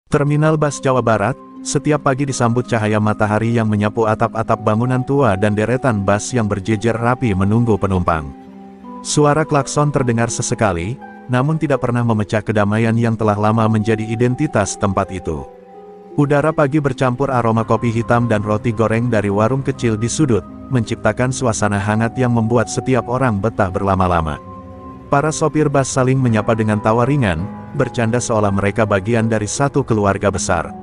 Terminal Bus Jawa Barat, setiap pagi disambut cahaya matahari yang menyapu atap-atap bangunan tua dan deretan bus yang berjejer rapi menunggu penumpang. Suara klakson terdengar sesekali, namun tidak pernah memecah kedamaian yang telah lama menjadi identitas tempat itu. Udara pagi bercampur aroma kopi hitam dan roti goreng dari warung kecil di sudut, menciptakan suasana hangat yang membuat setiap orang betah berlama-lama. Para sopir bus saling menyapa dengan tawa ringan, bercanda seolah mereka bagian dari satu keluarga besar.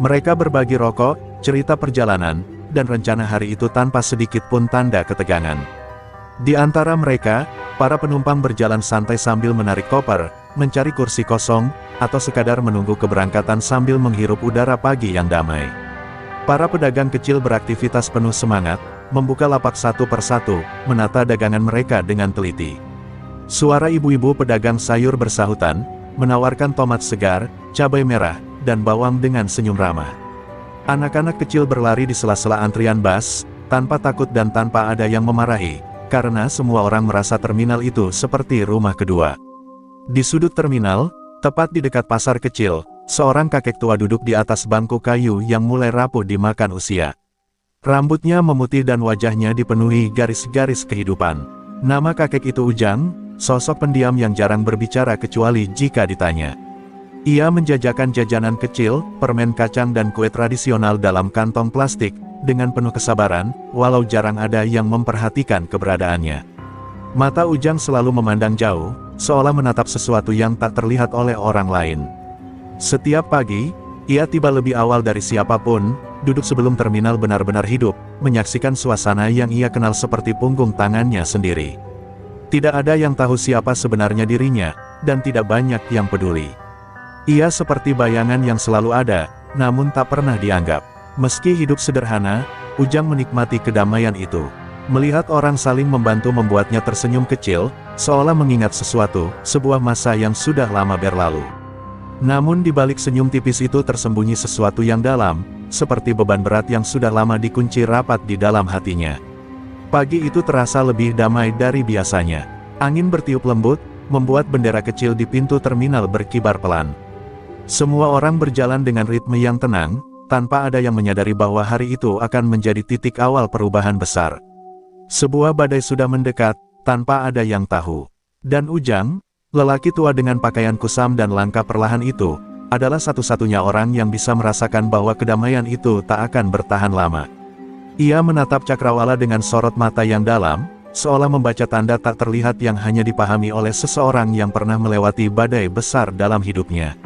Mereka berbagi rokok, cerita perjalanan, dan rencana hari itu tanpa sedikit pun tanda ketegangan. Di antara mereka, para penumpang berjalan santai sambil menarik koper, mencari kursi kosong, atau sekadar menunggu keberangkatan sambil menghirup udara pagi yang damai. Para pedagang kecil beraktivitas penuh semangat, membuka lapak satu persatu, menata dagangan mereka dengan teliti. Suara ibu-ibu pedagang sayur bersahutan, menawarkan tomat segar, cabai merah, dan bawang dengan senyum ramah. Anak-anak kecil berlari di sela-sela antrian bus, tanpa takut dan tanpa ada yang memarahi, karena semua orang merasa terminal itu seperti rumah kedua. Di sudut terminal, tepat di dekat pasar kecil, seorang kakek tua duduk di atas bangku kayu yang mulai rapuh dimakan usia. Rambutnya memutih dan wajahnya dipenuhi garis-garis kehidupan. Nama kakek itu Ujang, sosok pendiam yang jarang berbicara kecuali jika ditanya. Ia menjajakan jajanan kecil, permen kacang dan kue tradisional dalam kantong plastik, dengan penuh kesabaran, walau jarang ada yang memperhatikan keberadaannya. Mata Ujang selalu memandang jauh, seolah menatap sesuatu yang tak terlihat oleh orang lain. Setiap pagi, ia tiba lebih awal dari siapapun, duduk sebelum terminal benar-benar hidup, menyaksikan suasana yang ia kenal seperti punggung tangannya sendiri. Tidak ada yang tahu siapa sebenarnya dirinya, dan tidak banyak yang peduli. Ia seperti bayangan yang selalu ada, namun tak pernah dianggap. Meski hidup sederhana, Ujang menikmati kedamaian itu. Melihat orang saling membantu membuatnya tersenyum kecil, seolah mengingat sesuatu, sebuah masa yang sudah lama berlalu. Namun di balik senyum tipis itu tersembunyi sesuatu yang dalam, seperti beban berat yang sudah lama dikunci rapat di dalam hatinya. Pagi itu terasa lebih damai dari biasanya. Angin bertiup lembut, membuat bendera kecil di pintu terminal berkibar pelan. Semua orang berjalan dengan ritme yang tenang, tanpa ada yang menyadari bahwa hari itu akan menjadi titik awal perubahan besar. Sebuah badai sudah mendekat, tanpa ada yang tahu. Dan Ujang, lelaki tua dengan pakaian kusam dan langkah perlahan itu, adalah satu-satunya orang yang bisa merasakan bahwa kedamaian itu tak akan bertahan lama. Ia menatap Cakrawala dengan sorot mata yang dalam, seolah membaca tanda tak terlihat yang hanya dipahami oleh seseorang yang pernah melewati badai besar dalam hidupnya.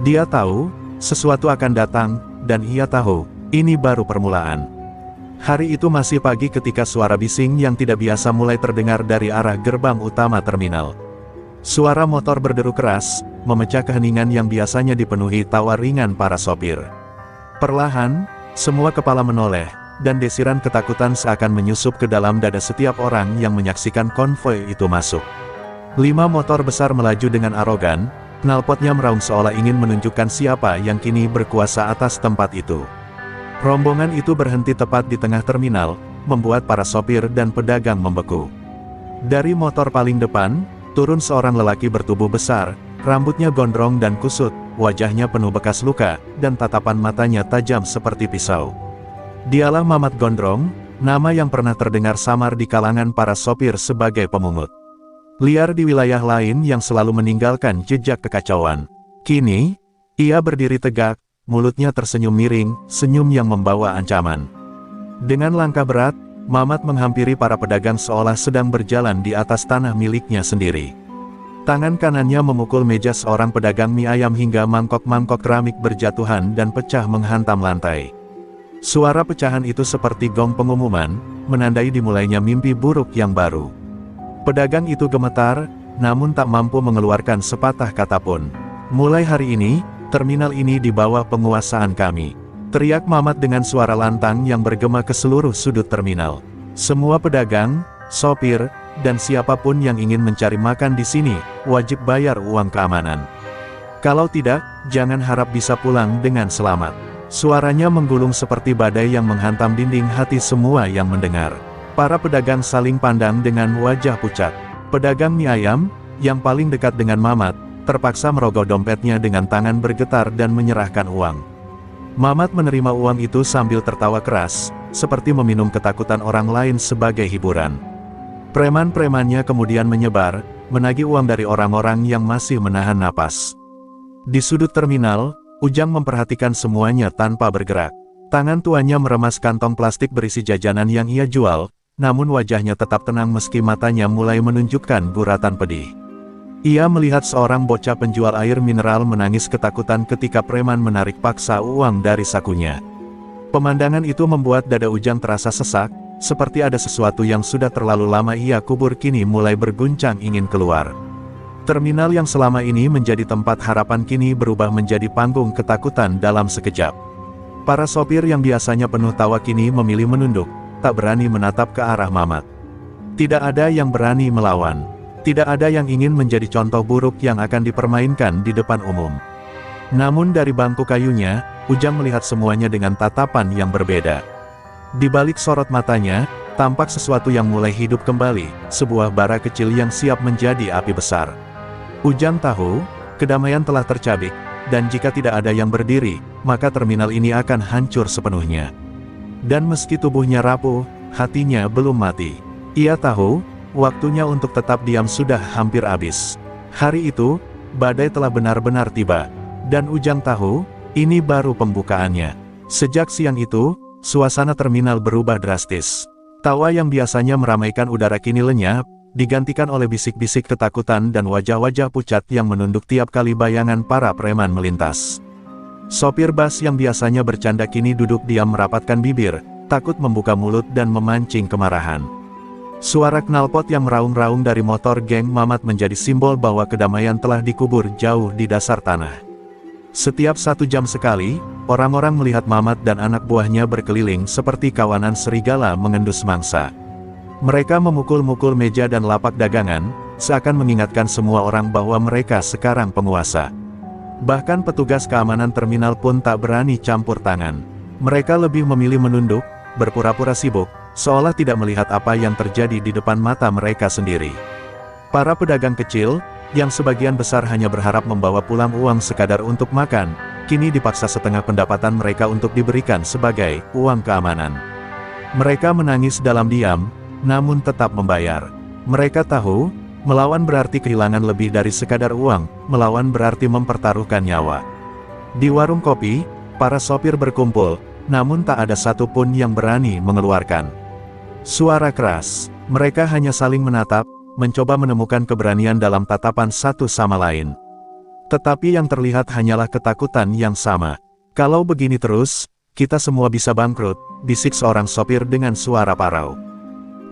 Dia tahu, sesuatu akan datang, dan ia tahu, ini baru permulaan. Hari itu masih pagi ketika suara bising yang tidak biasa mulai terdengar dari arah gerbang utama terminal. Suara motor berderu keras, memecah keheningan yang biasanya dipenuhi tawa ringan para sopir. Perlahan, semua kepala menoleh, dan desiran ketakutan seakan menyusup ke dalam dada setiap orang yang menyaksikan konvoi itu masuk. 5 motor besar melaju dengan arogan, knalpotnya meraung seolah ingin menunjukkan siapa yang kini berkuasa atas tempat itu. Rombongan itu berhenti tepat di tengah terminal, membuat para sopir dan pedagang membeku. Dari motor paling depan, turun seorang lelaki bertubuh besar, rambutnya gondrong dan kusut, wajahnya penuh bekas luka, dan tatapan matanya tajam seperti pisau. Dialah Mamat Gondrong, nama yang pernah terdengar samar di kalangan para sopir sebagai pemungut liar di wilayah lain yang selalu meninggalkan jejak kekacauan. Kini, ia berdiri tegak, mulutnya tersenyum miring, senyum yang membawa ancaman. Dengan langkah berat, Mamat menghampiri para pedagang seolah sedang berjalan di atas tanah miliknya sendiri. Tangan kanannya memukul meja seorang pedagang mie ayam hingga mangkok-mangkok keramik berjatuhan dan pecah menghantam lantai. Suara pecahan itu seperti gong pengumuman, menandai dimulainya mimpi buruk yang baru. Pedagang itu gemetar, namun tak mampu mengeluarkan sepatah kata pun. Mulai hari ini, terminal ini di bawah penguasaan kami, teriak Mamat dengan suara lantang yang bergema ke seluruh sudut terminal. Semua pedagang, sopir, dan siapapun yang ingin mencari makan di sini, wajib bayar uang keamanan. Kalau tidak, jangan harap bisa pulang dengan selamat. Suaranya menggulung seperti badai yang menghantam dinding hati semua yang mendengar. Para pedagang saling pandang dengan wajah pucat. Pedagang mie ayam, yang paling dekat dengan Mamat, terpaksa merogoh dompetnya dengan tangan bergetar dan menyerahkan uang. Mamat menerima uang itu sambil tertawa keras, seperti meminum ketakutan orang lain sebagai hiburan. Preman-premannya kemudian menyebar, menagih uang dari orang-orang yang masih menahan napas. Di sudut terminal, Ujang memperhatikan semuanya tanpa bergerak. Tangan tuannya meremas kantong plastik berisi jajanan yang ia jual, namun wajahnya tetap tenang meski matanya mulai menunjukkan guratan pedih. Ia melihat seorang bocah penjual air mineral menangis ketakutan ketika preman menarik paksa uang dari sakunya. Pemandangan itu membuat dada Ujang terasa sesak, seperti ada sesuatu yang sudah terlalu lama ia kubur kini mulai berguncang ingin keluar. Terminal yang selama ini menjadi tempat harapan kini berubah menjadi panggung ketakutan dalam sekejap. Para sopir yang biasanya penuh tawa kini memilih menunduk, tak berani menatap ke arah Mamat. Tidak ada yang berani melawan. Tidak ada yang ingin menjadi contoh buruk yang akan dipermainkan di depan umum. Namun dari bangku kayunya, Ujang melihat semuanya dengan tatapan yang berbeda. Di balik sorot matanya, tampak sesuatu yang mulai hidup kembali, sebuah bara kecil yang siap menjadi api besar. Ujang tahu, kedamaian telah tercabik, dan jika tidak ada yang berdiri, maka terminal ini akan hancur sepenuhnya. Dan meski tubuhnya rapuh, hatinya belum mati. Ia tahu, waktunya untuk tetap diam sudah hampir habis. Hari itu, badai telah benar-benar tiba. Dan Ujang tahu, ini baru pembukaannya. Sejak siang itu, suasana terminal berubah drastis. Tawa yang biasanya meramaikan udara kini lenyap, digantikan oleh bisik-bisik ketakutan dan wajah-wajah pucat yang menunduk tiap kali bayangan para preman melintas. Sopir bus yang biasanya bercanda kini duduk diam merapatkan bibir, takut membuka mulut dan memancing kemarahan. Suara knalpot yang meraung-raung dari motor geng Mamat menjadi simbol bahwa kedamaian telah dikubur jauh di dasar tanah. Setiap 1 jam sekali, orang-orang melihat Mamat dan anak buahnya berkeliling seperti kawanan serigala mengendus mangsa. Mereka memukul-mukul meja dan lapak dagangan, seakan mengingatkan semua orang bahwa mereka sekarang penguasa. Bahkan petugas keamanan terminal pun tak berani campur tangan. Mereka lebih memilih menunduk, berpura-pura sibuk, seolah tidak melihat apa yang terjadi di depan mata mereka sendiri. Para pedagang kecil, yang sebagian besar hanya berharap membawa pulang uang sekadar untuk makan, kini dipaksa setengah pendapatan mereka untuk diberikan sebagai uang keamanan. Mereka menangis dalam diam, namun tetap membayar. Mereka tahu, melawan berarti kehilangan lebih dari sekadar uang, melawan berarti mempertaruhkan nyawa. Di warung kopi, para sopir berkumpul, namun tak ada satupun yang berani mengeluarkan suara keras. Mereka hanya saling menatap, mencoba menemukan keberanian dalam tatapan satu sama lain. Tetapi yang terlihat hanyalah ketakutan yang sama. Kalau begini terus, kita semua bisa bangkrut, bisik seorang sopir dengan suara parau.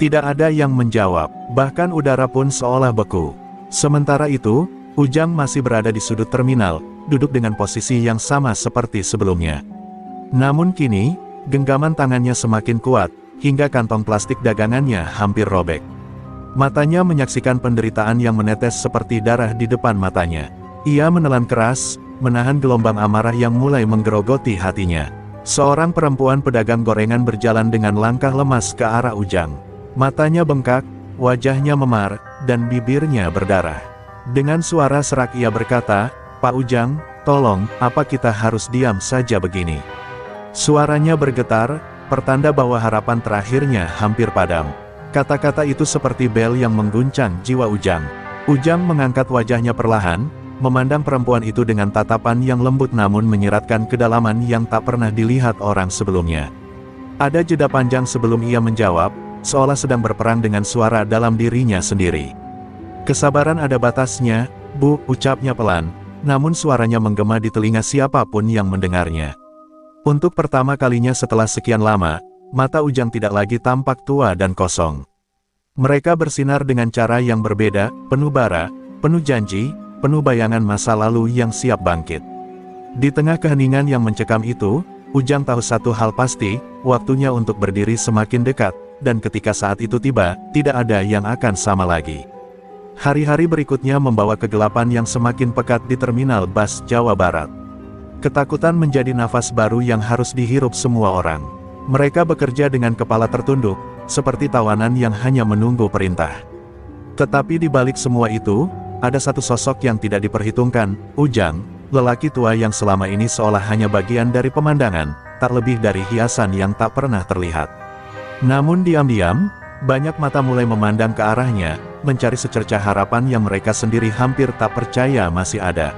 Tidak ada yang menjawab, bahkan udara pun seolah beku. Sementara itu, Ujang masih berada di sudut terminal, duduk dengan posisi yang sama seperti sebelumnya. Namun kini, genggaman tangannya semakin kuat, hingga kantong plastik dagangannya hampir robek. Matanya menyaksikan penderitaan yang menetes seperti darah di depan matanya. Ia menelan keras, menahan gelombang amarah yang mulai menggerogoti hatinya. Seorang perempuan pedagang gorengan berjalan dengan langkah lemas ke arah Ujang. Matanya bengkak, wajahnya memar, dan bibirnya berdarah. Dengan suara serak ia berkata, "Pak Ujang, tolong, apa kita harus diam saja begini?" Suaranya bergetar, pertanda bahwa harapan terakhirnya hampir padam. Kata-kata itu seperti bel yang mengguncang jiwa Ujang. Ujang mengangkat wajahnya perlahan, memandang perempuan itu dengan tatapan yang lembut namun menyiratkan kedalaman yang tak pernah dilihat orang sebelumnya. Ada jeda panjang sebelum ia menjawab, seolah sedang berperang dengan suara dalam dirinya sendiri. "Kesabaran ada batasnya, Bu," ucapnya pelan, namun suaranya menggema di telinga siapapun yang mendengarnya. Untuk pertama kalinya setelah sekian lama, mata Ujang tidak lagi tampak tua dan kosong. Mereka bersinar dengan cara yang berbeda, penuh bara, penuh janji, penuh bayangan masa lalu yang siap bangkit. Di tengah keheningan yang mencekam itu, Ujang tahu satu hal pasti, waktunya untuk berdiri semakin dekat, dan ketika saat itu tiba, tidak ada yang akan sama lagi. Hari-hari berikutnya membawa kegelapan yang semakin pekat di terminal bus Jawa Barat. Ketakutan menjadi nafas baru yang harus dihirup semua orang. Mereka bekerja dengan kepala tertunduk, seperti tawanan yang hanya menunggu perintah. Tetapi di balik semua itu, ada satu sosok yang tidak diperhitungkan, Ujang, lelaki tua yang selama ini seolah hanya bagian dari pemandangan, tak lebih dari hiasan yang tak pernah terlihat. Namun diam-diam, banyak mata mulai memandang ke arahnya, mencari secercah harapan yang mereka sendiri hampir tak percaya masih ada.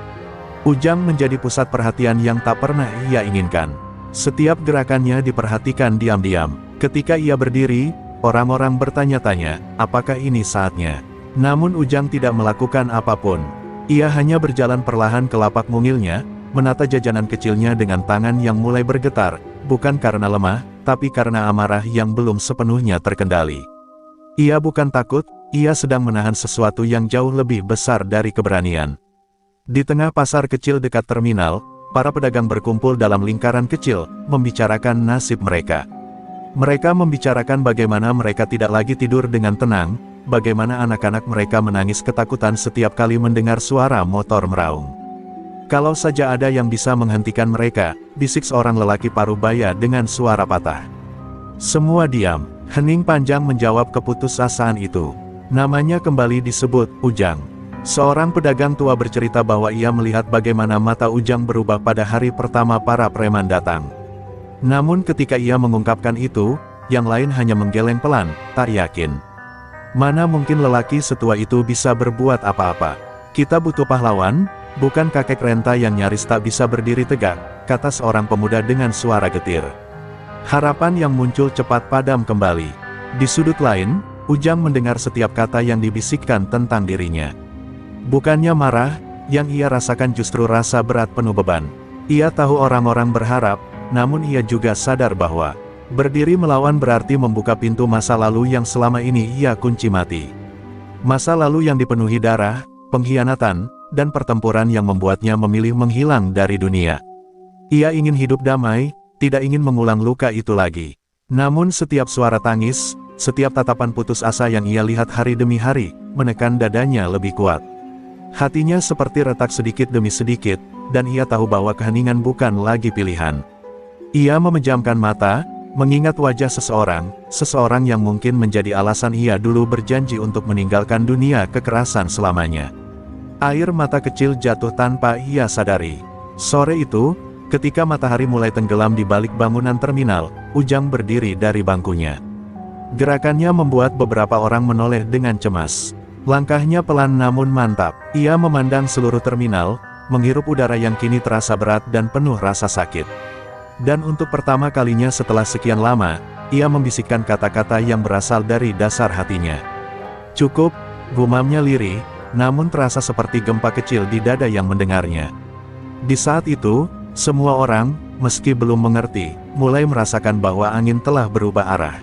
Ujang menjadi pusat perhatian yang tak pernah ia inginkan. Setiap gerakannya diperhatikan diam-diam. Ketika ia berdiri, orang-orang bertanya-tanya, apakah ini saatnya? Namun Ujang tidak melakukan apapun. Ia hanya berjalan perlahan ke lapak mungilnya, menata jajanan kecilnya dengan tangan yang mulai bergetar, bukan karena lemah, tapi karena amarah yang belum sepenuhnya terkendali. Ia bukan takut, ia sedang menahan sesuatu yang jauh lebih besar dari keberanian. Di tengah pasar kecil dekat terminal, para pedagang berkumpul dalam lingkaran kecil, membicarakan nasib mereka. Mereka membicarakan bagaimana mereka tidak lagi tidur dengan tenang, bagaimana anak-anak mereka menangis ketakutan setiap kali mendengar suara motor meraung. Kalau saja ada yang bisa menghentikan mereka, bisik seorang lelaki parubaya dengan suara patah. Semua diam, hening panjang menjawab keputusasaan itu. Namanya kembali disebut, Ujang. Seorang pedagang tua bercerita bahwa ia melihat bagaimana mata Ujang berubah pada hari pertama para preman datang. Namun ketika ia mengungkapkan itu, yang lain hanya menggeleng pelan, tak yakin. Mana mungkin lelaki setua itu bisa berbuat apa-apa? Kita butuh pahlawan, bukan kakek renta yang nyaris tak bisa berdiri tegak, kata seorang pemuda dengan suara getir. Harapan yang muncul cepat padam kembali. Di sudut lain, Ujang mendengar setiap kata yang dibisikkan tentang dirinya. Bukannya marah, yang ia rasakan justru rasa berat penuh beban. Ia tahu orang-orang berharap, namun ia juga sadar bahwa berdiri melawan berarti membuka pintu masa lalu yang selama ini ia kunci mati. Masa lalu yang dipenuhi darah, pengkhianatan, dan pertempuran yang membuatnya memilih menghilang dari dunia. Ia ingin hidup damai, tidak ingin mengulang luka itu lagi. Namun setiap suara tangis, setiap tatapan putus asa yang ia lihat hari demi hari, menekan dadanya lebih kuat. Hatinya seperti retak sedikit demi sedikit, dan ia tahu bahwa keheningan bukan lagi pilihan. Ia memejamkan mata, mengingat wajah seseorang yang mungkin menjadi alasan ia dulu berjanji untuk meninggalkan dunia kekerasan selamanya. Air mata kecil jatuh tanpa ia sadari. Sore itu, ketika matahari mulai tenggelam di balik bangunan terminal, Ujang berdiri dari bangkunya. Gerakannya membuat beberapa orang menoleh dengan cemas. Langkahnya pelan namun mantap. Ia memandang seluruh terminal, menghirup udara yang kini terasa berat dan penuh rasa sakit. Dan untuk pertama kalinya setelah sekian lama, ia membisikkan kata-kata yang berasal dari dasar hatinya. Cukup, gumamnya lirih, namun terasa seperti gempa kecil di dada yang mendengarnya. Di saat itu, semua orang, meski belum mengerti, mulai merasakan bahwa angin telah berubah arah.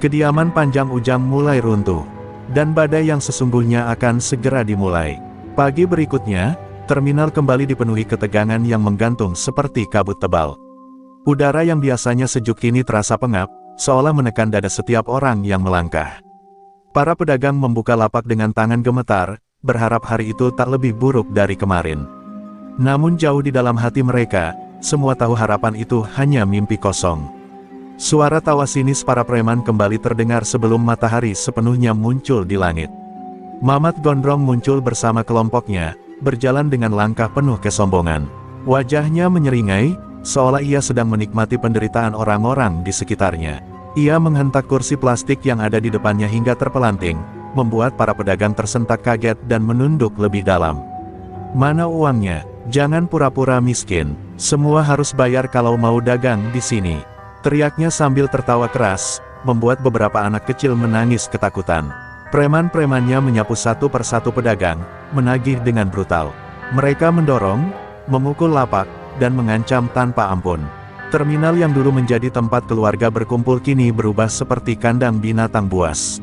Kediaman panjang Ujang mulai runtuh, dan badai yang sesungguhnya akan segera dimulai. Pagi berikutnya, terminal kembali dipenuhi ketegangan yang menggantung seperti kabut tebal. Udara yang biasanya sejuk kini terasa pengap, seolah menekan dada setiap orang yang melangkah. Para pedagang membuka lapak dengan tangan gemetar, berharap hari itu tak lebih buruk dari kemarin. Namun jauh di dalam hati mereka, semua tahu harapan itu hanya mimpi kosong. Suara tawa sinis para preman kembali terdengar sebelum matahari sepenuhnya muncul di langit. Mamat Gondrong muncul bersama kelompoknya, berjalan dengan langkah penuh kesombongan. Wajahnya menyeringai, seolah ia sedang menikmati penderitaan orang-orang di sekitarnya. Ia menghentak kursi plastik yang ada di depannya hingga terpelanting, membuat para pedagang tersentak kaget dan menunduk lebih dalam. Mana uangnya? Jangan pura-pura miskin. Semua harus bayar kalau mau dagang di sini. Teriaknya sambil tertawa keras, membuat beberapa anak kecil menangis ketakutan. Preman-premannya menyapu satu persatu pedagang, menagih dengan brutal. Mereka mendorong, memukul lapak, dan mengancam tanpa ampun. Terminal yang dulu menjadi tempat keluarga berkumpul kini berubah seperti kandang binatang buas.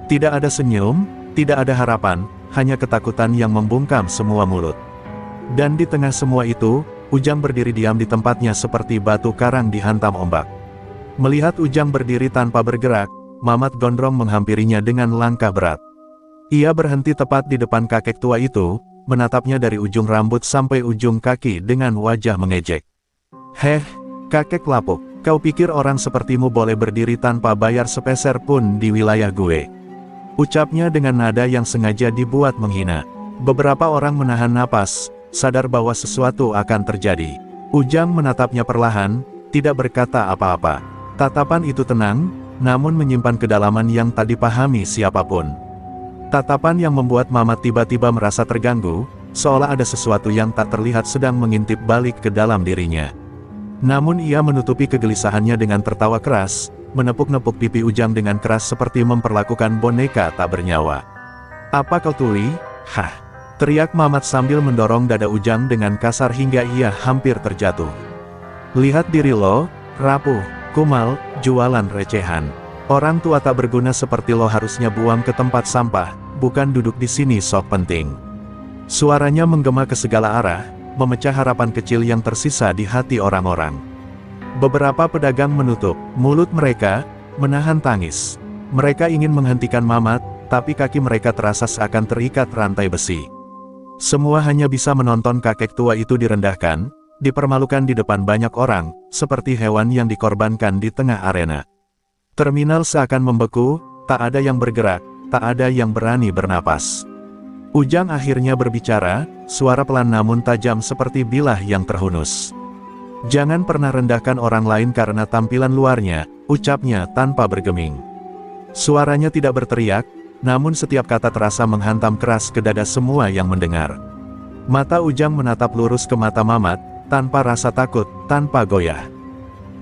Tidak ada senyum, tidak ada harapan, hanya ketakutan yang membungkam semua mulut. Dan di tengah semua itu, Ujang berdiri diam di tempatnya seperti batu karang dihantam ombak. Melihat Ujang berdiri tanpa bergerak, Mamat Gondrong menghampirinya dengan langkah berat. Ia berhenti tepat di depan kakek tua itu, menatapnya dari ujung rambut sampai ujung kaki dengan wajah mengejek. Heh, kakek lapuk, kau pikir orang sepertimu boleh berdiri tanpa bayar sepeser pun di wilayah gue? Ucapnya dengan nada yang sengaja dibuat menghina. Beberapa orang menahan napas, sadar bahwa sesuatu akan terjadi. Ujang menatapnya perlahan, tidak berkata apa-apa. Tatapan itu tenang, namun menyimpan kedalaman yang tak dipahami siapapun. Tatapan yang membuat Mamat tiba-tiba merasa terganggu, seolah ada sesuatu yang tak terlihat sedang mengintip balik ke dalam dirinya. Namun ia menutupi kegelisahannya dengan tertawa keras, menepuk-nepuk pipi Ujang dengan keras seperti memperlakukan boneka tak bernyawa. "Apa kau tuli? Hah!" teriak Mamat sambil mendorong dada Ujang dengan kasar hingga ia hampir terjatuh. "Lihat diri lo, rapuh, kumal, jualan recehan. Orang tua tak berguna seperti lo harusnya buang ke tempat sampah, bukan duduk di sini sok penting." Suaranya menggema ke segala arah, memecah harapan kecil yang tersisa di hati orang-orang. Beberapa pedagang menutup mulut mereka, menahan tangis. Mereka ingin menghentikan Mamat, tapi kaki mereka terasa seakan terikat rantai besi. Semua hanya bisa menonton kakek tua itu direndahkan, dipermalukan di depan banyak orang, seperti hewan yang dikorbankan di tengah arena. Terminal seakan membeku, tak ada yang bergerak, tak ada yang berani bernapas. Ujang akhirnya berbicara, suara pelan namun tajam seperti bilah yang terhunus. "Jangan pernah rendahkan orang lain karena tampilan luarnya," ucapnya tanpa bergeming. Suaranya tidak berteriak, namun setiap kata terasa menghantam keras ke dada semua yang mendengar. Mata Ujang menatap lurus ke mata Mamat, tanpa rasa takut, tanpa goyah.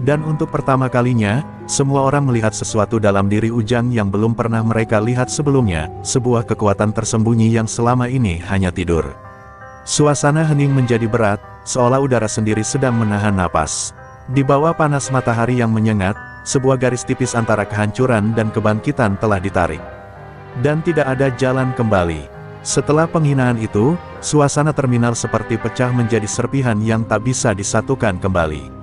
Dan untuk pertama kalinya, semua orang melihat sesuatu dalam diri Ujang yang belum pernah mereka lihat sebelumnya, sebuah kekuatan tersembunyi yang selama ini hanya tidur. Suasana hening menjadi berat, seolah udara sendiri sedang menahan napas. Di bawah panas matahari yang menyengat, sebuah garis tipis antara kehancuran dan kebangkitan telah ditarik. Dan tidak ada jalan kembali. Setelah penghinaan itu, suasana terminal seperti pecah menjadi serpihan yang tak bisa disatukan kembali.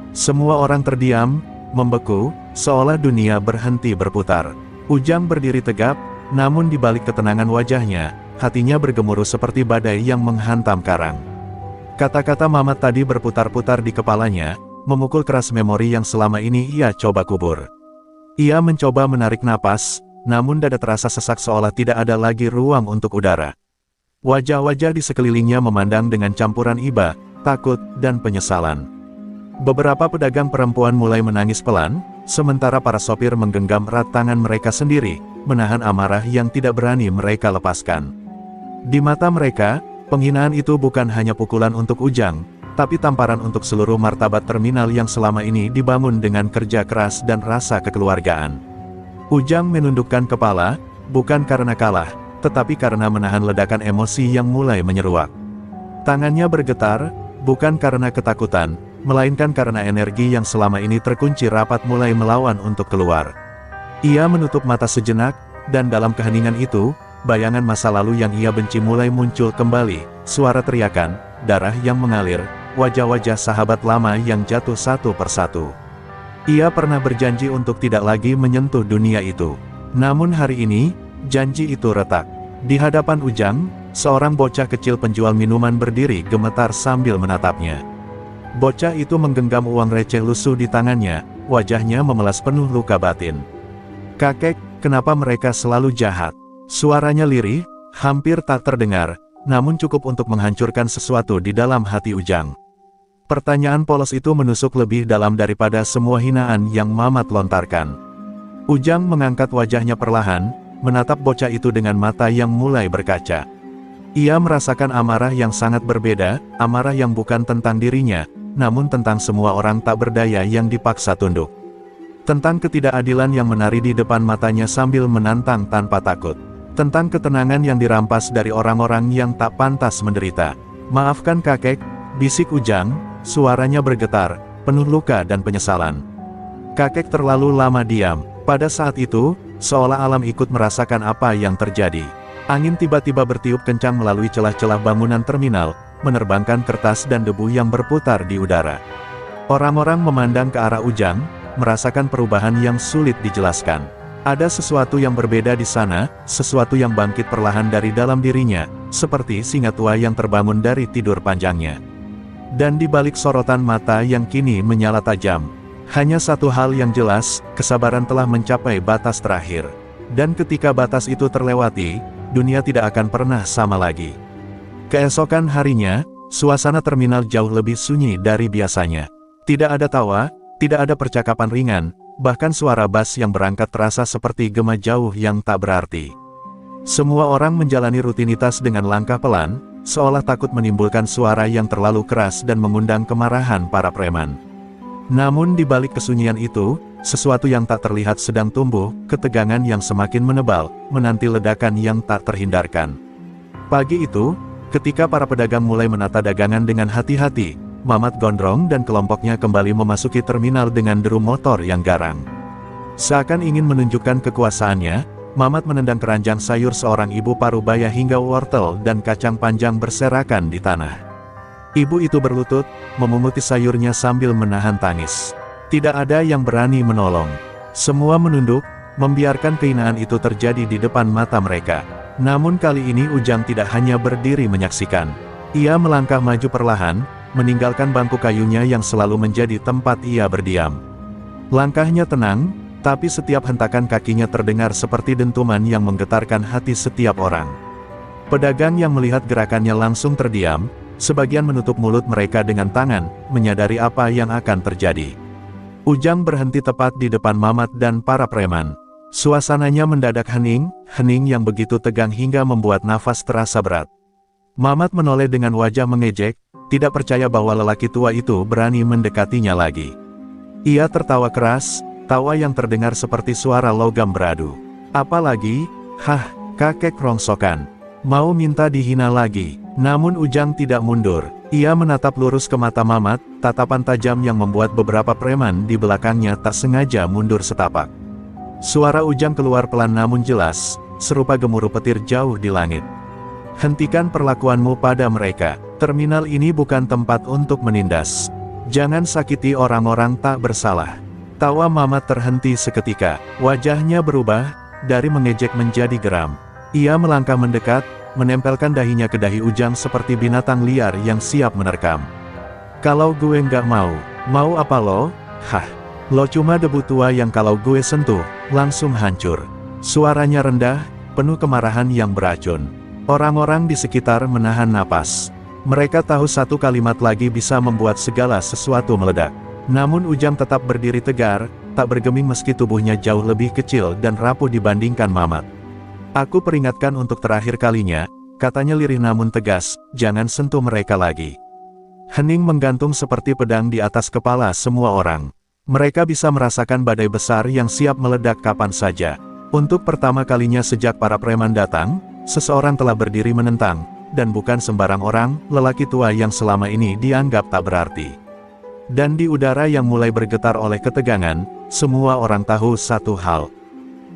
Semua orang terdiam, membeku, seolah dunia berhenti berputar. Ujang berdiri tegap, namun di balik ketenangan wajahnya, hatinya bergemuruh seperti badai yang menghantam karang. Kata-kata Mamat tadi berputar-putar di kepalanya, memukul keras memori yang selama ini ia coba kubur. Ia mencoba menarik napas, namun dada terasa sesak seolah tidak ada lagi ruang untuk udara. Wajah-wajah di sekelilingnya memandang dengan campuran iba, takut, dan penyesalan. Beberapa pedagang perempuan mulai menangis pelan, sementara para sopir menggenggam erat tangan mereka sendiri, menahan amarah yang tidak berani mereka lepaskan. Di mata mereka, penghinaan itu bukan hanya pukulan untuk Ujang, tapi tamparan untuk seluruh martabat terminal yang selama ini dibangun dengan kerja keras dan rasa kekeluargaan. Ujang menundukkan kepala, bukan karena kalah, tetapi karena menahan ledakan emosi yang mulai menyeruak. Tangannya bergetar, bukan karena ketakutan, melainkan karena energi yang selama ini terkunci rapat mulai melawan untuk keluar. Ia menutup mata sejenak, dan dalam keheningan itu, bayangan masa lalu yang ia benci mulai muncul kembali, suara teriakan, darah yang mengalir, wajah-wajah sahabat lama yang jatuh satu persatu. Ia pernah berjanji untuk tidak lagi menyentuh dunia itu. Namun hari ini, janji itu retak. Di hadapan Ujang, seorang bocah kecil penjual minuman berdiri gemetar sambil menatapnya. Bocah itu menggenggam uang receh lusuh di tangannya, wajahnya memelas penuh luka batin. "Kakek, kenapa mereka selalu jahat?" Suaranya lirih, hampir tak terdengar, namun cukup untuk menghancurkan sesuatu di dalam hati Ujang. Pertanyaan polos itu menusuk lebih dalam daripada semua hinaan yang Mamat lontarkan. Ujang mengangkat wajahnya perlahan, menatap bocah itu dengan mata yang mulai berkaca. Ia merasakan amarah yang sangat berbeda, amarah yang bukan tentang dirinya, namun tentang semua orang tak berdaya yang dipaksa tunduk. Tentang ketidakadilan yang menari di depan matanya sambil menantang tanpa takut. Tentang ketenangan yang dirampas dari orang-orang yang tak pantas menderita. "Maafkan kakek," bisik Ujang, suaranya bergetar, penuh luka dan penyesalan. Kakek terlalu lama diam. Pada saat itu, seolah alam ikut merasakan apa yang terjadi. Angin tiba-tiba bertiup kencang melalui celah-celah bangunan terminal, menerbangkan kertas dan debu yang berputar di udara. Orang-orang memandang ke arah Ujang, merasakan perubahan yang sulit dijelaskan. Ada sesuatu yang berbeda di sana, sesuatu yang bangkit perlahan dari dalam dirinya, seperti singa tua yang terbangun dari tidur panjangnya. Dan di balik sorotan mata yang kini menyala tajam, hanya satu hal yang jelas, kesabaran telah mencapai batas terakhir. Dan ketika batas itu terlewati, dunia tidak akan pernah sama lagi. Keesokan harinya, suasana terminal jauh lebih sunyi dari biasanya. Tidak ada tawa, tidak ada percakapan ringan, bahkan suara bas yang berangkat terasa seperti gema jauh yang tak berarti. Semua orang menjalani rutinitas dengan langkah pelan, seolah takut menimbulkan suara yang terlalu keras dan mengundang kemarahan para preman. Namun di balik kesunyian itu, sesuatu yang tak terlihat sedang tumbuh, ketegangan yang semakin menebal, menanti ledakan yang tak terhindarkan. Pagi itu, ketika para pedagang mulai menata dagangan dengan hati-hati, Mamat Gondrong dan kelompoknya kembali memasuki terminal dengan deru motor yang garang. Seakan ingin menunjukkan kekuasaannya, Mamat menendang keranjang sayur seorang ibu parubaya hingga wortel dan kacang panjang berserakan di tanah. Ibu itu berlutut, memunguti sayurnya sambil menahan tangis. Tidak ada yang berani menolong. Semua menunduk, membiarkan kehinaan itu terjadi di depan mata mereka. Namun kali ini Ujang tidak hanya berdiri menyaksikan. Ia melangkah maju perlahan, meninggalkan bangku kayunya yang selalu menjadi tempat ia berdiam. Langkahnya tenang, tapi setiap hentakan kakinya terdengar seperti dentuman yang menggetarkan hati setiap orang. Pedagang yang melihat gerakannya langsung terdiam, sebagian menutup mulut mereka dengan tangan, menyadari apa yang akan terjadi. Ujang berhenti tepat di depan Mamat dan para preman. Suasananya mendadak hening yang begitu tegang hingga membuat nafas terasa berat. Mamat menoleh dengan wajah mengejek, tidak percaya bahwa lelaki tua itu berani mendekatinya lagi. Ia tertawa keras, tawa yang terdengar seperti suara logam beradu. Apalagi, kakek rongsokan. Mau minta dihina lagi. Namun Ujang tidak mundur. Ia menatap lurus ke mata Mamat, tatapan tajam yang membuat beberapa preman di belakangnya tak sengaja mundur setapak. Suara Ujang keluar pelan namun jelas, serupa gemuruh petir jauh di langit. Hentikan perlakuanmu pada mereka. Terminal ini bukan tempat untuk menindas. Jangan sakiti orang-orang tak bersalah. Tawa Mamat terhenti seketika, wajahnya berubah, dari mengejek menjadi geram. Ia melangkah mendekat, menempelkan dahinya ke dahi Ujang seperti binatang liar yang siap menerkam. Kalau gue nggak mau apa lo? Lo cuma debu tua yang kalau gue sentuh, langsung hancur. Suaranya rendah, penuh kemarahan yang beracun. Orang-orang di sekitar menahan napas. Mereka tahu satu kalimat lagi bisa membuat segala sesuatu meledak. Namun Ujang tetap berdiri tegar, tak bergeming meski tubuhnya jauh lebih kecil dan rapuh dibandingkan Mamat. Aku peringatkan untuk terakhir kalinya, katanya lirih namun tegas, jangan sentuh mereka lagi. Hening menggantung seperti pedang di atas kepala semua orang. Mereka bisa merasakan badai besar yang siap meledak kapan saja. Untuk pertama kalinya sejak para preman datang, seseorang telah berdiri menentang, dan bukan sembarang orang, lelaki tua yang selama ini dianggap tak berarti. Dan di udara yang mulai bergetar oleh ketegangan, semua orang tahu satu hal.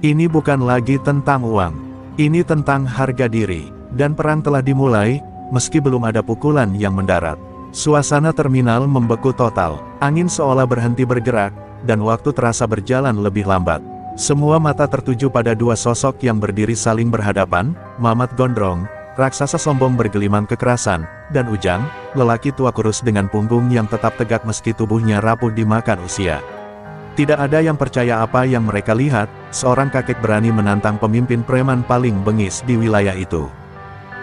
Ini bukan lagi tentang uang. Ini tentang harga diri. Dan perang telah dimulai, meski belum ada pukulan yang mendarat. Suasana terminal membeku total. Angin seolah berhenti bergerak, dan waktu terasa berjalan lebih lambat. Semua mata tertuju pada dua sosok yang berdiri saling berhadapan, Mamat Gondrong, raksasa sombong bergelimang kekerasan, dan Ujang, lelaki tua kurus dengan punggung yang tetap tegak meski tubuhnya rapuh dimakan usia. Tidak ada yang percaya apa yang mereka lihat, seorang kakek berani menantang pemimpin preman paling bengis di wilayah itu.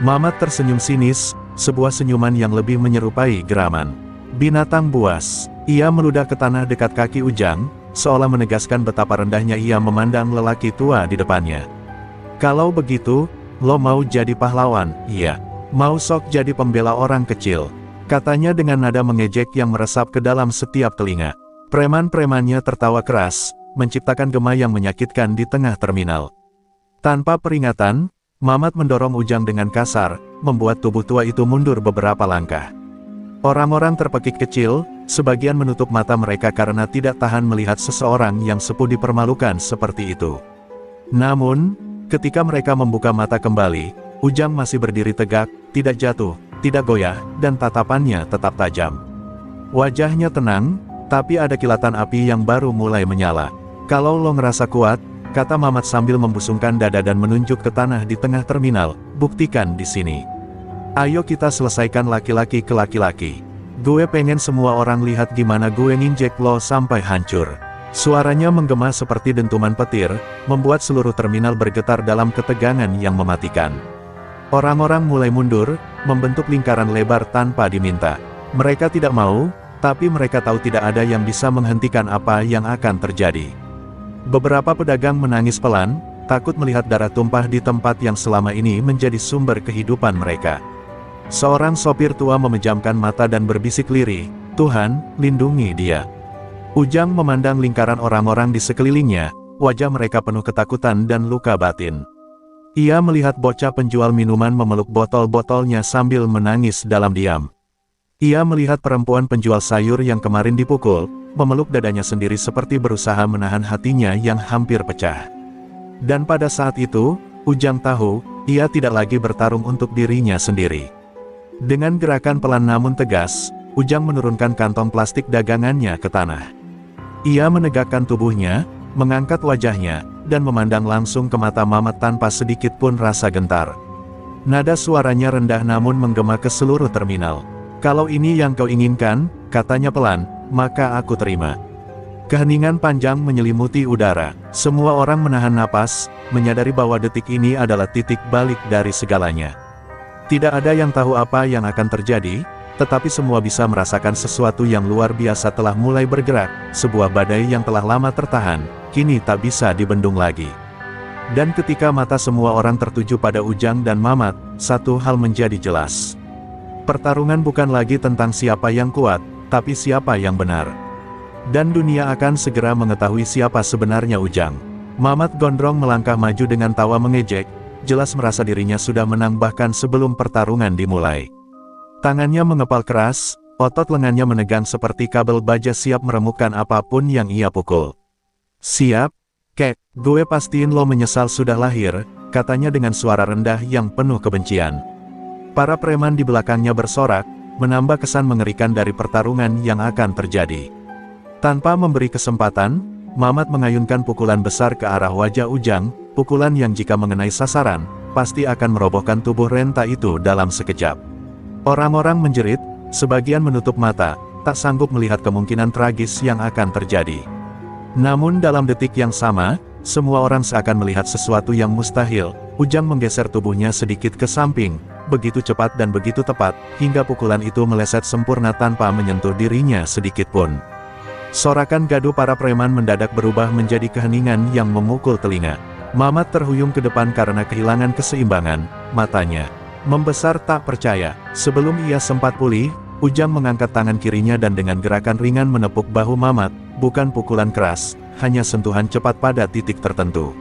Mamat tersenyum sinis, sebuah senyuman yang lebih menyerupai geraman. Binatang buas. Ia meludah ke tanah dekat kaki Ujang, seolah menegaskan betapa rendahnya ia memandang lelaki tua di depannya. Kalau begitu, lo mau jadi pahlawan? Iya. Mau sok jadi pembela orang kecil? Katanya dengan nada mengejek yang meresap ke dalam setiap telinga. Preman-premannya tertawa keras, menciptakan gema yang menyakitkan di tengah terminal. Tanpa peringatan, Mamat mendorong Ujang dengan kasar, membuat tubuh tua itu mundur beberapa langkah. Orang-orang terpekik kecil, sebagian menutup mata mereka karena tidak tahan melihat seseorang yang sepuh dipermalukan seperti itu. Namun, ketika mereka membuka mata kembali, Ujang masih berdiri tegak, tidak jatuh, tidak goyah, dan tatapannya tetap tajam. Wajahnya tenang, tapi ada kilatan api yang baru mulai menyala. Kalau lo ngerasa kuat, kata Mamat sambil membusungkan dada dan menunjuk ke tanah di tengah terminal, buktikan di sini. Ayo kita selesaikan laki-laki ke laki-laki. Gue pengen semua orang lihat gimana gue nginjek lo sampai hancur. Suaranya menggema seperti dentuman petir, membuat seluruh terminal bergetar dalam ketegangan yang mematikan. Orang-orang mulai mundur, membentuk lingkaran lebar tanpa diminta. Mereka tidak mau, tapi mereka tahu tidak ada yang bisa menghentikan apa yang akan terjadi. Beberapa pedagang menangis pelan, takut melihat darah tumpah di tempat yang selama ini menjadi sumber kehidupan mereka. Seorang sopir tua memejamkan mata dan berbisik lirih, "Tuhan, lindungi dia." Ujang memandang lingkaran orang-orang di sekelilingnya, wajah mereka penuh ketakutan dan luka batin. Ia melihat bocah penjual minuman memeluk botol-botolnya sambil menangis dalam diam. Ia melihat perempuan penjual sayur yang kemarin dipukul, memeluk dadanya sendiri seperti berusaha menahan hatinya yang hampir pecah. Dan pada saat itu, Ujang tahu, ia tidak lagi bertarung untuk dirinya sendiri. Dengan gerakan pelan namun tegas, Ujang menurunkan kantong plastik dagangannya ke tanah. Ia menegakkan tubuhnya, mengangkat wajahnya, dan memandang langsung ke mata Mamat tanpa sedikit pun rasa gentar. Nada suaranya rendah namun menggema ke seluruh terminal. "Kalau ini yang kau inginkan," katanya pelan, "maka aku terima." Keheningan panjang menyelimuti udara. Semua orang menahan napas, menyadari bahwa detik ini adalah titik balik dari segalanya. Tidak ada yang tahu apa yang akan terjadi, tetapi semua bisa merasakan sesuatu yang luar biasa telah mulai bergerak, sebuah badai yang telah lama tertahan, kini tak bisa dibendung lagi. Dan ketika mata semua orang tertuju pada Ujang dan Mamat, satu hal menjadi jelas. Pertarungan bukan lagi tentang siapa yang kuat, tapi siapa yang benar. Dan dunia akan segera mengetahui siapa sebenarnya Ujang. Mamat gondrong melangkah maju dengan tawa mengejek, jelas merasa dirinya sudah menang bahkan sebelum pertarungan dimulai. Tangannya mengepal keras, otot lengannya menegang seperti kabel baja siap meremukkan apapun yang ia pukul. "Siap, kek, gue pastiin lo menyesal sudah lahir," katanya dengan suara rendah yang penuh kebencian. Para preman di belakangnya bersorak, menambah kesan mengerikan dari pertarungan yang akan terjadi. Tanpa memberi kesempatan, Mamat mengayunkan pukulan besar ke arah wajah Ujang, pukulan yang jika mengenai sasaran, pasti akan merobohkan tubuh renta itu dalam sekejap. Orang-orang menjerit, sebagian menutup mata, tak sanggup melihat kemungkinan tragis yang akan terjadi. Namun dalam detik yang sama, semua orang seakan melihat sesuatu yang mustahil. Ujang menggeser tubuhnya sedikit ke samping, begitu cepat dan begitu tepat, hingga pukulan itu meleset sempurna tanpa menyentuh dirinya sedikit pun. Sorakan gaduh para preman mendadak berubah menjadi keheningan yang memukul telinga. Mamat terhuyung ke depan karena kehilangan keseimbangan, matanya membesar tak percaya. Sebelum ia sempat pulih, Ujang mengangkat tangan kirinya dan dengan gerakan ringan menepuk bahu Mamat, bukan pukulan keras, hanya sentuhan cepat pada titik tertentu.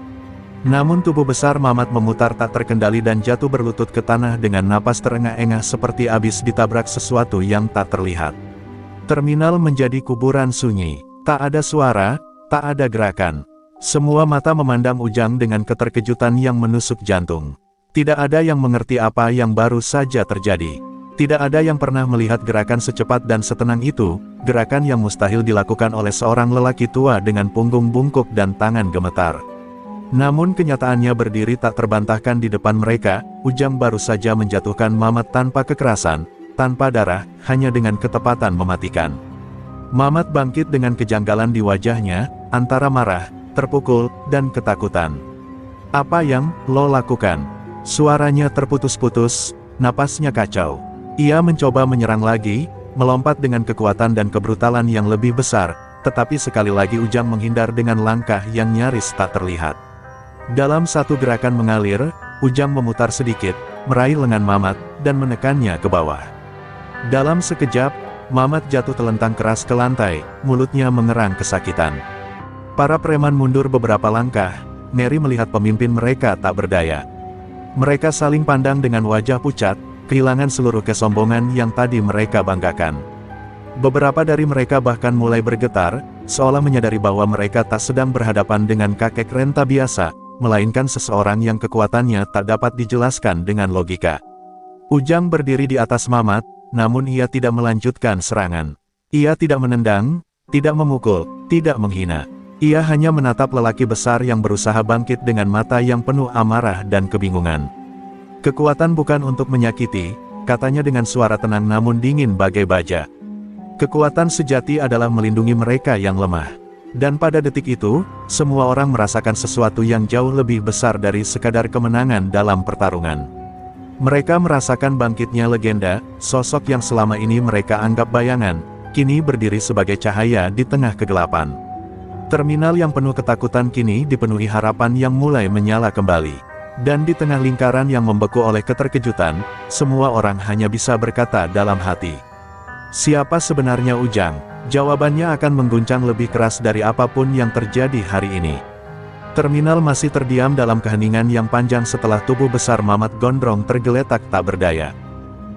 Namun tubuh besar Mamat memutar tak terkendali dan jatuh berlutut ke tanah dengan napas terengah-engah seperti habis ditabrak sesuatu yang tak terlihat. Terminal menjadi kuburan sunyi, tak ada suara, tak ada gerakan. Semua mata memandang Ujang dengan keterkejutan yang menusuk jantung. Tidak ada yang mengerti apa yang baru saja terjadi. Tidak ada yang pernah melihat gerakan secepat dan setenang itu, gerakan yang mustahil dilakukan oleh seorang lelaki tua dengan punggung bungkuk dan tangan gemetar. Namun kenyataannya berdiri tak terbantahkan di depan mereka. Ujang baru saja menjatuhkan Mamat tanpa kekerasan, tanpa darah, hanya dengan ketepatan mematikan. Mamat bangkit dengan kejanggalan di wajahnya, antara marah, terpukul, dan ketakutan. "Apa yang lo lakukan?" Suaranya terputus-putus, napasnya kacau. Ia mencoba menyerang lagi, melompat dengan kekuatan dan kebrutalan yang lebih besar, tetapi sekali lagi Ujang menghindar dengan langkah yang nyaris tak terlihat. Dalam satu gerakan mengalir, Ujang memutar sedikit, meraih lengan Mamat, dan menekannya ke bawah. Dalam sekejap, Mamat jatuh telentang keras ke lantai, mulutnya mengerang kesakitan. Para preman mundur beberapa langkah, ngeri melihat pemimpin mereka tak berdaya. Mereka saling pandang dengan wajah pucat, kehilangan seluruh kesombongan yang tadi mereka banggakan. Beberapa dari mereka bahkan mulai bergetar, seolah menyadari bahwa mereka tak sedang berhadapan dengan kakek renta biasa, melainkan seseorang yang kekuatannya tak dapat dijelaskan dengan logika. Ujang berdiri di atas Mamat, namun ia tidak melanjutkan serangan. Ia tidak menendang, tidak memukul, tidak menghina. Ia hanya menatap lelaki besar yang berusaha bangkit dengan mata yang penuh amarah dan kebingungan. "Kekuatan bukan untuk menyakiti," katanya dengan suara tenang namun dingin bagai baja. "Kekuatan sejati adalah melindungi mereka yang lemah." Dan pada detik itu, semua orang merasakan sesuatu yang jauh lebih besar dari sekadar kemenangan dalam pertarungan. Mereka merasakan bangkitnya legenda, sosok yang selama ini mereka anggap bayangan, kini berdiri sebagai cahaya di tengah kegelapan. Terminal yang penuh ketakutan kini dipenuhi harapan yang mulai menyala kembali. Dan di tengah lingkaran yang membeku oleh keterkejutan, semua orang hanya bisa berkata dalam hati. Siapa sebenarnya Ujang? Jawabannya akan mengguncang lebih keras dari apapun yang terjadi hari ini. Terminal masih terdiam dalam keheningan yang panjang setelah tubuh besar Mamat Gondrong tergeletak tak berdaya.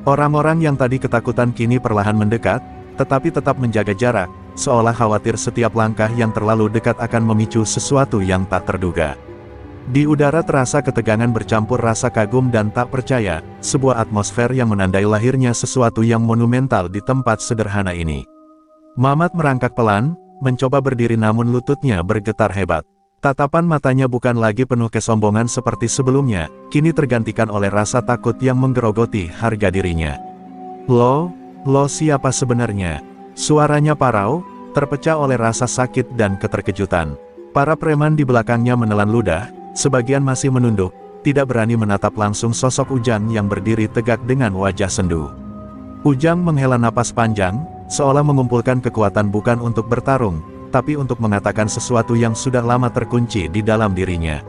Orang-orang yang tadi ketakutan kini perlahan mendekat, tetapi tetap menjaga jarak, seolah khawatir setiap langkah yang terlalu dekat akan memicu sesuatu yang tak terduga. Di udara terasa ketegangan bercampur rasa kagum dan tak percaya, sebuah atmosfer yang menandai lahirnya sesuatu yang monumental di tempat sederhana ini. Mamat merangkak pelan, mencoba berdiri namun lututnya bergetar hebat. Tatapan matanya bukan lagi penuh kesombongan seperti sebelumnya, kini tergantikan oleh rasa takut yang menggerogoti harga dirinya. Lo siapa sebenarnya? Suaranya parau, terpecah oleh rasa sakit dan keterkejutan. Para preman di belakangnya menelan ludah, sebagian masih menunduk, tidak berani menatap langsung sosok Ujang yang berdiri tegak dengan wajah sendu. Ujang menghela napas panjang, seolah mengumpulkan kekuatan bukan untuk bertarung, tapi untuk mengatakan sesuatu yang sudah lama terkunci di dalam dirinya.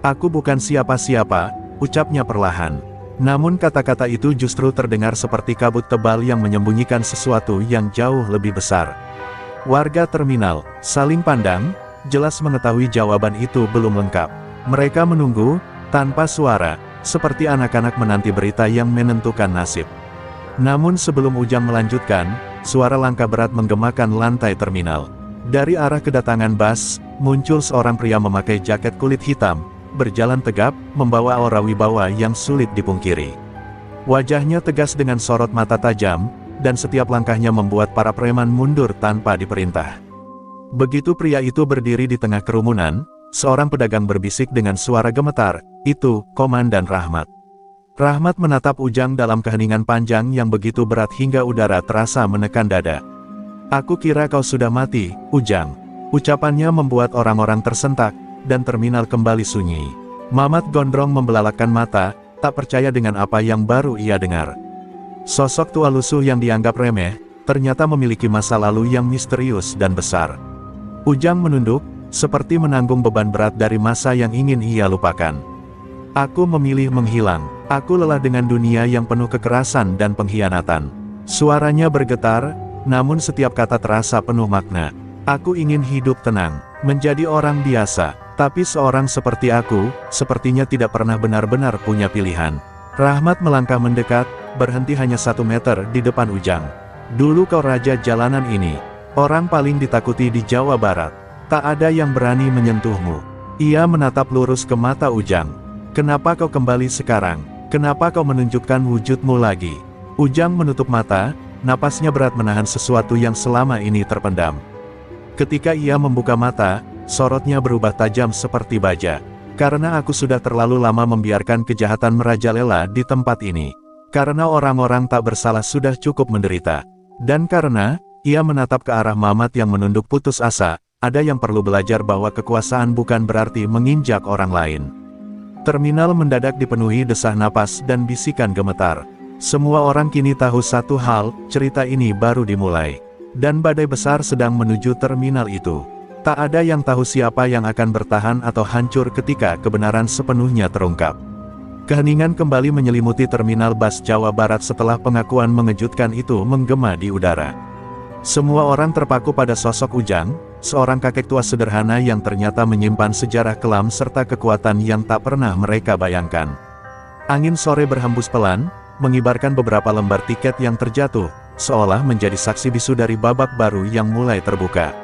Aku bukan siapa-siapa, ucapnya perlahan. Namun kata-kata itu justru terdengar seperti kabut tebal yang menyembunyikan sesuatu yang jauh lebih besar. Warga terminal saling pandang, jelas mengetahui jawaban itu belum lengkap. Mereka menunggu, tanpa suara, seperti anak-anak menanti berita yang menentukan nasib. Namun sebelum Ujang melanjutkan, suara langkah berat menggemakan lantai terminal. Dari arah kedatangan Bas, muncul seorang pria memakai jaket kulit hitam, berjalan tegap, membawa aura wibawa yang sulit dipungkiri. Wajahnya tegas dengan sorot mata tajam, dan setiap langkahnya membuat para preman mundur tanpa diperintah. Begitu pria itu berdiri di tengah kerumunan, seorang pedagang berbisik dengan suara gemetar, "Itu, Komandan Rahmat." Rahmat menatap Ujang dalam keheningan panjang yang begitu berat hingga udara terasa menekan dada. "Aku kira kau sudah mati, Ujang." Ucapannya membuat orang-orang tersentak, dan terminal kembali sunyi. Mamat Gondrong membelalakkan mata, tak percaya dengan apa yang baru ia dengar. Sosok tua lusuh yang dianggap remeh, ternyata memiliki masa lalu yang misterius dan besar. Ujang menunduk, seperti menanggung beban berat dari masa yang ingin ia lupakan. "Aku memilih menghilang. Aku lelah dengan dunia yang penuh kekerasan dan pengkhianatan." Suaranya bergetar, namun setiap kata terasa penuh makna. "Aku ingin hidup tenang, menjadi orang biasa, tapi seorang seperti aku, sepertinya tidak pernah benar-benar punya pilihan." Rahmat melangkah mendekat, berhenti hanya 1 meter di depan Ujang. "Dulu kau raja jalanan ini, orang paling ditakuti di Jawa Barat. Tak ada yang berani menyentuhmu." Ia menatap lurus ke mata Ujang. "Kenapa kau kembali sekarang? Kenapa kau menunjukkan wujudmu lagi?" Ujang menutup mata, napasnya berat menahan sesuatu yang selama ini terpendam. Ketika ia membuka mata, sorotnya berubah tajam seperti baja. "Karena aku sudah terlalu lama membiarkan kejahatan merajalela di tempat ini. Karena orang-orang tak bersalah sudah cukup menderita. Dan karena," ia menatap ke arah Mamat yang menunduk putus asa, "ada yang perlu belajar bahwa kekuasaan bukan berarti menginjak orang lain." Terminal mendadak dipenuhi desah napas dan bisikan gemetar. Semua orang kini tahu satu hal, cerita ini baru dimulai. Dan badai besar sedang menuju terminal itu. Tak ada yang tahu siapa yang akan bertahan atau hancur ketika kebenaran sepenuhnya terungkap. Keheningan kembali menyelimuti terminal Bas Jawa Barat setelah pengakuan mengejutkan itu menggema di udara. Semua orang terpaku pada sosok Ujang, seorang kakek tua sederhana yang ternyata menyimpan sejarah kelam serta kekuatan yang tak pernah mereka bayangkan. Angin sore berhembus pelan, mengibarkan beberapa lembar tiket yang terjatuh, seolah menjadi saksi bisu dari babak baru yang mulai terbuka.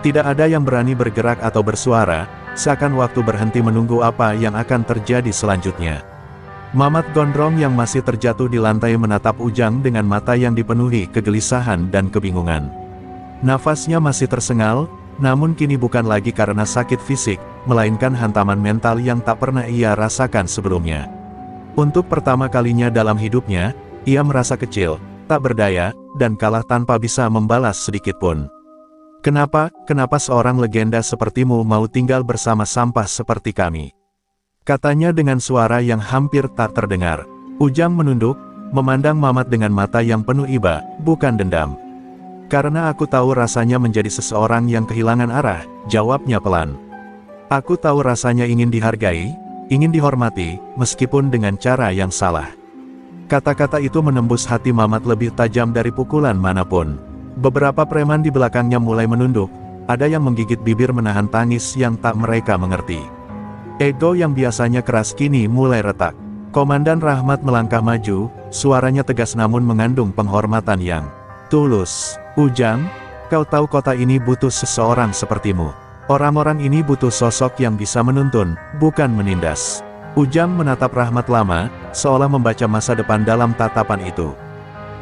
Tidak ada yang berani bergerak atau bersuara, seakan waktu berhenti menunggu apa yang akan terjadi selanjutnya. Mamat Gondrong yang masih terjatuh di lantai menatap Ujang dengan mata yang dipenuhi kegelisahan dan kebingungan. Nafasnya masih tersengal, namun kini bukan lagi karena sakit fisik, melainkan hantaman mental yang tak pernah ia rasakan sebelumnya. Untuk pertama kalinya dalam hidupnya, ia merasa kecil, tak berdaya, dan kalah tanpa bisa membalas sedikitpun. Kenapa seorang legenda sepertimu mau tinggal bersama sampah seperti kami? Katanya dengan suara yang hampir tak terdengar. Ujang menunduk, memandang Mamat dengan mata yang penuh iba, bukan dendam. Karena aku tahu rasanya menjadi seseorang yang kehilangan arah, jawabnya pelan. Aku tahu rasanya ingin dihargai, ingin dihormati, meskipun dengan cara yang salah. Kata-kata itu menembus hati Mamat lebih tajam dari pukulan manapun. Beberapa preman di belakangnya mulai menunduk, ada yang menggigit bibir menahan tangis yang tak mereka mengerti. Ego yang biasanya keras kini mulai retak. Komandan Rahmat melangkah maju, suaranya tegas namun mengandung penghormatan yang tulus. Ujang, kau tahu kota ini butuh seseorang sepertimu. Orang-orang ini butuh sosok yang bisa menuntun, bukan menindas. Ujang menatap Rahmat lama, seolah membaca masa depan dalam tatapan itu.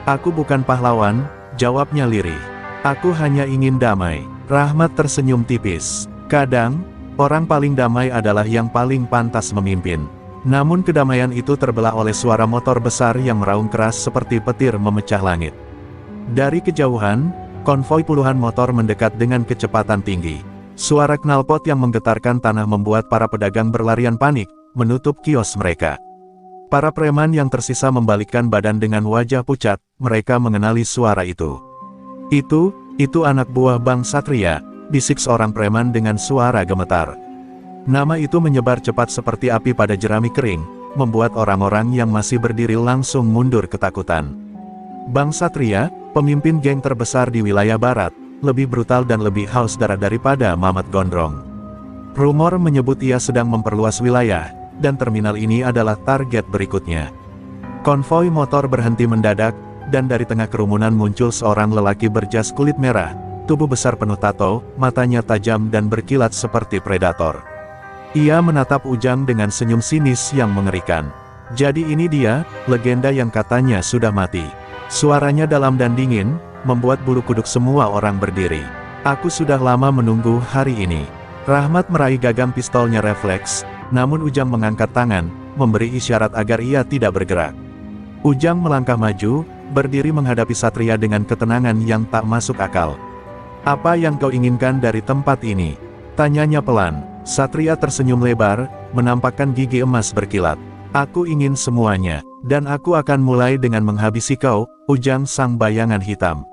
Aku bukan pahlawan, jawabnya lirih. Aku hanya ingin damai. Rahmat tersenyum tipis. Kadang, orang paling damai adalah yang paling pantas memimpin. Namun kedamaian itu terbelah oleh suara motor besar yang meraung keras seperti petir memecah langit. Dari kejauhan, konvoi puluhan motor mendekat dengan kecepatan tinggi. Suara knalpot yang menggetarkan tanah membuat para pedagang berlarian panik, menutup kios mereka. Para preman yang tersisa membalikkan badan dengan wajah pucat, mereka mengenali suara itu. Itu anak buah Bang Satria, bisik seorang preman dengan suara gemetar. Nama itu menyebar cepat seperti api pada jerami kering, membuat orang-orang yang masih berdiri langsung mundur ketakutan. Bang Satria, pemimpin geng terbesar di wilayah barat, lebih brutal dan lebih haus darah daripada Mamat Gondrong. Rumor menyebut ia sedang memperluas wilayah, dan terminal ini adalah target berikutnya. Konvoi motor berhenti mendadak, dan dari tengah kerumunan muncul seorang lelaki berjas kulit merah, tubuh besar penuh tato, matanya tajam dan berkilat seperti predator. Ia menatap Ujang dengan senyum sinis yang mengerikan. Jadi ini dia, legenda yang katanya sudah mati. Suaranya dalam dan dingin, membuat bulu kuduk semua orang berdiri. Aku sudah lama menunggu hari ini. Rahmat meraih gagang pistolnya refleks, namun Ujang mengangkat tangan, memberi isyarat agar ia tidak bergerak. Ujang melangkah maju, berdiri menghadapi Satria dengan ketenangan yang tak masuk akal. Apa yang kau inginkan dari tempat ini? Tanyanya pelan. Satria tersenyum lebar, menampakkan gigi emas berkilat. Aku ingin semuanya, dan aku akan mulai dengan menghabisi kau, Ujang sang bayangan hitam.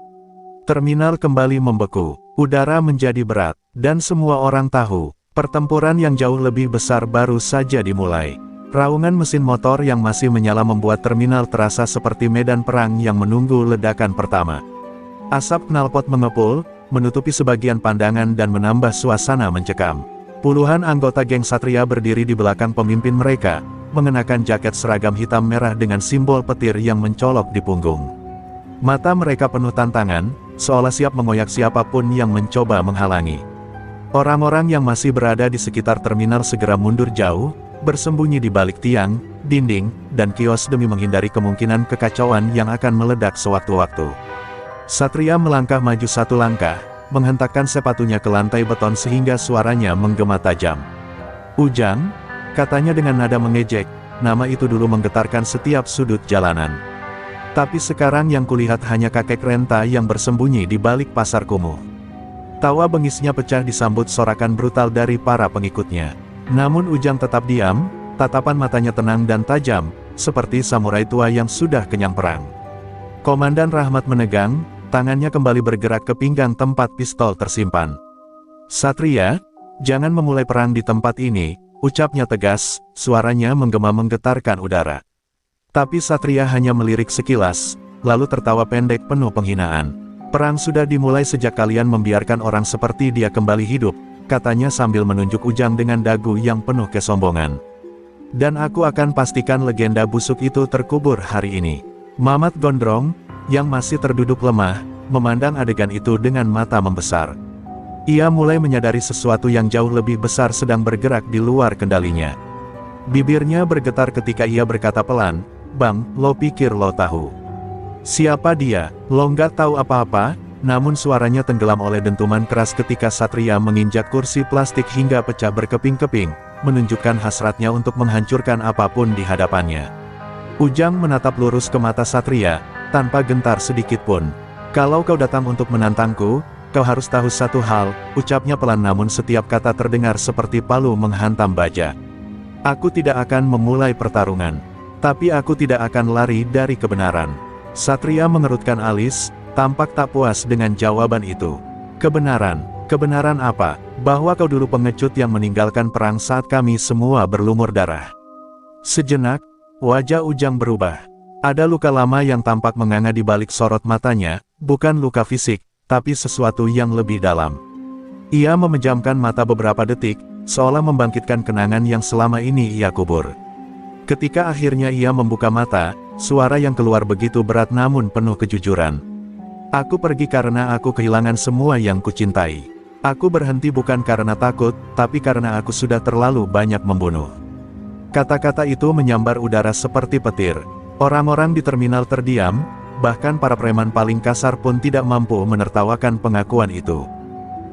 Terminal kembali membeku, udara menjadi berat, dan semua orang tahu, pertempuran yang jauh lebih besar baru saja dimulai. Raungan mesin motor yang masih menyala membuat terminal terasa seperti medan perang yang menunggu ledakan pertama. Asap knalpot mengepul, menutupi sebagian pandangan dan menambah suasana mencekam. Puluhan anggota geng Satria berdiri di belakang pemimpin mereka, mengenakan jaket seragam hitam merah dengan simbol petir yang mencolok di punggung. Mata mereka penuh tantangan, seolah siap mengoyak siapapun yang mencoba menghalangi. Orang-orang yang masih berada di sekitar terminal segera mundur jauh, bersembunyi di balik tiang, dinding, dan kios demi menghindari kemungkinan kekacauan yang akan meledak sewaktu-waktu. Satria melangkah maju satu langkah, menghentakkan sepatunya ke lantai beton sehingga suaranya menggema tajam. Ujang, katanya dengan nada mengejek, nama itu dulu menggetarkan setiap sudut jalanan. Tapi sekarang yang kulihat hanya kakek renta yang bersembunyi di balik pasar kumuh. Tawa bengisnya pecah disambut sorakan brutal dari para pengikutnya. Namun Ujang tetap diam, tatapan matanya tenang dan tajam, seperti samurai tua yang sudah kenyang perang. Komandan Rahmat menegang, tangannya kembali bergerak ke pinggang tempat pistol tersimpan. Satria, jangan memulai perang di tempat ini, ucapnya tegas, suaranya menggema menggetarkan udara. Tapi Satria hanya melirik sekilas, lalu tertawa pendek penuh penghinaan. Perang sudah dimulai sejak kalian membiarkan orang seperti dia kembali hidup, katanya sambil menunjuk Ujang dengan dagu yang penuh kesombongan. Dan aku akan pastikan legenda busuk itu terkubur hari ini. Mamat Gondrong, yang masih terduduk lemah, memandang adegan itu dengan mata membesar. Ia mulai menyadari sesuatu yang jauh lebih besar sedang bergerak di luar kendalinya. Bibirnya bergetar ketika ia berkata pelan, "Bang, lo pikir lo tahu siapa dia?" Lo nggak tahu apa-apa, namun suaranya tenggelam oleh dentuman keras ketika Satria menginjak kursi plastik hingga pecah berkeping-keping, menunjukkan hasratnya untuk menghancurkan apapun di hadapannya. Ujang menatap lurus ke mata Satria, tanpa gentar sedikit pun. "Kalau kau datang untuk menantangku, kau harus tahu satu hal, ucapnya pelan namun setiap kata terdengar seperti palu menghantam baja. Aku tidak akan memulai pertarungan. Tapi aku tidak akan lari dari kebenaran. Satria mengerutkan alis, tampak tak puas dengan jawaban itu. Kebenaran? Kebenaran apa? Bahwa kau dulu pengecut yang meninggalkan perang saat kami semua berlumur darah. Sejenak, wajah Ujang berubah. Ada luka lama yang tampak menganga di balik sorot matanya, bukan luka fisik, tapi sesuatu yang lebih dalam. Ia memejamkan mata beberapa detik, seolah membangkitkan kenangan yang selama ini ia kubur. Ketika akhirnya ia membuka mata, suara yang keluar begitu berat namun penuh kejujuran. Aku pergi karena aku kehilangan semua yang kucintai. Aku berhenti bukan karena takut, tapi karena aku sudah terlalu banyak membunuh. Kata-kata itu menyambar udara seperti petir. Orang-orang di terminal terdiam, bahkan para preman paling kasar pun tidak mampu menertawakan pengakuan itu.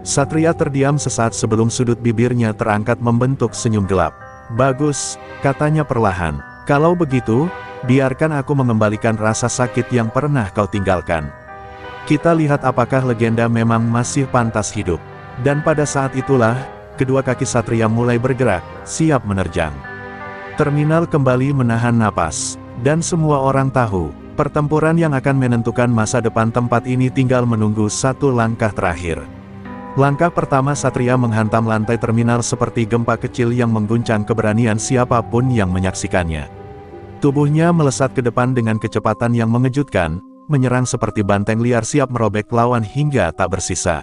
Satria terdiam sesaat sebelum sudut bibirnya terangkat membentuk senyum gelap. Bagus, katanya perlahan. Kalau begitu, biarkan aku mengembalikan rasa sakit yang pernah kau tinggalkan. Kita lihat apakah legenda memang masih pantas hidup. Dan pada saat itulah, kedua kaki Satria mulai bergerak, siap menerjang. Terminal kembali menahan napas. Dan semua orang tahu, pertempuran yang akan menentukan masa depan tempat ini tinggal menunggu satu langkah terakhir. Langkah pertama Satria menghantam lantai terminal seperti gempa kecil yang mengguncang keberanian siapapun yang menyaksikannya. Tubuhnya melesat ke depan dengan kecepatan yang mengejutkan, menyerang seperti banteng liar siap merobek lawan hingga tak bersisa.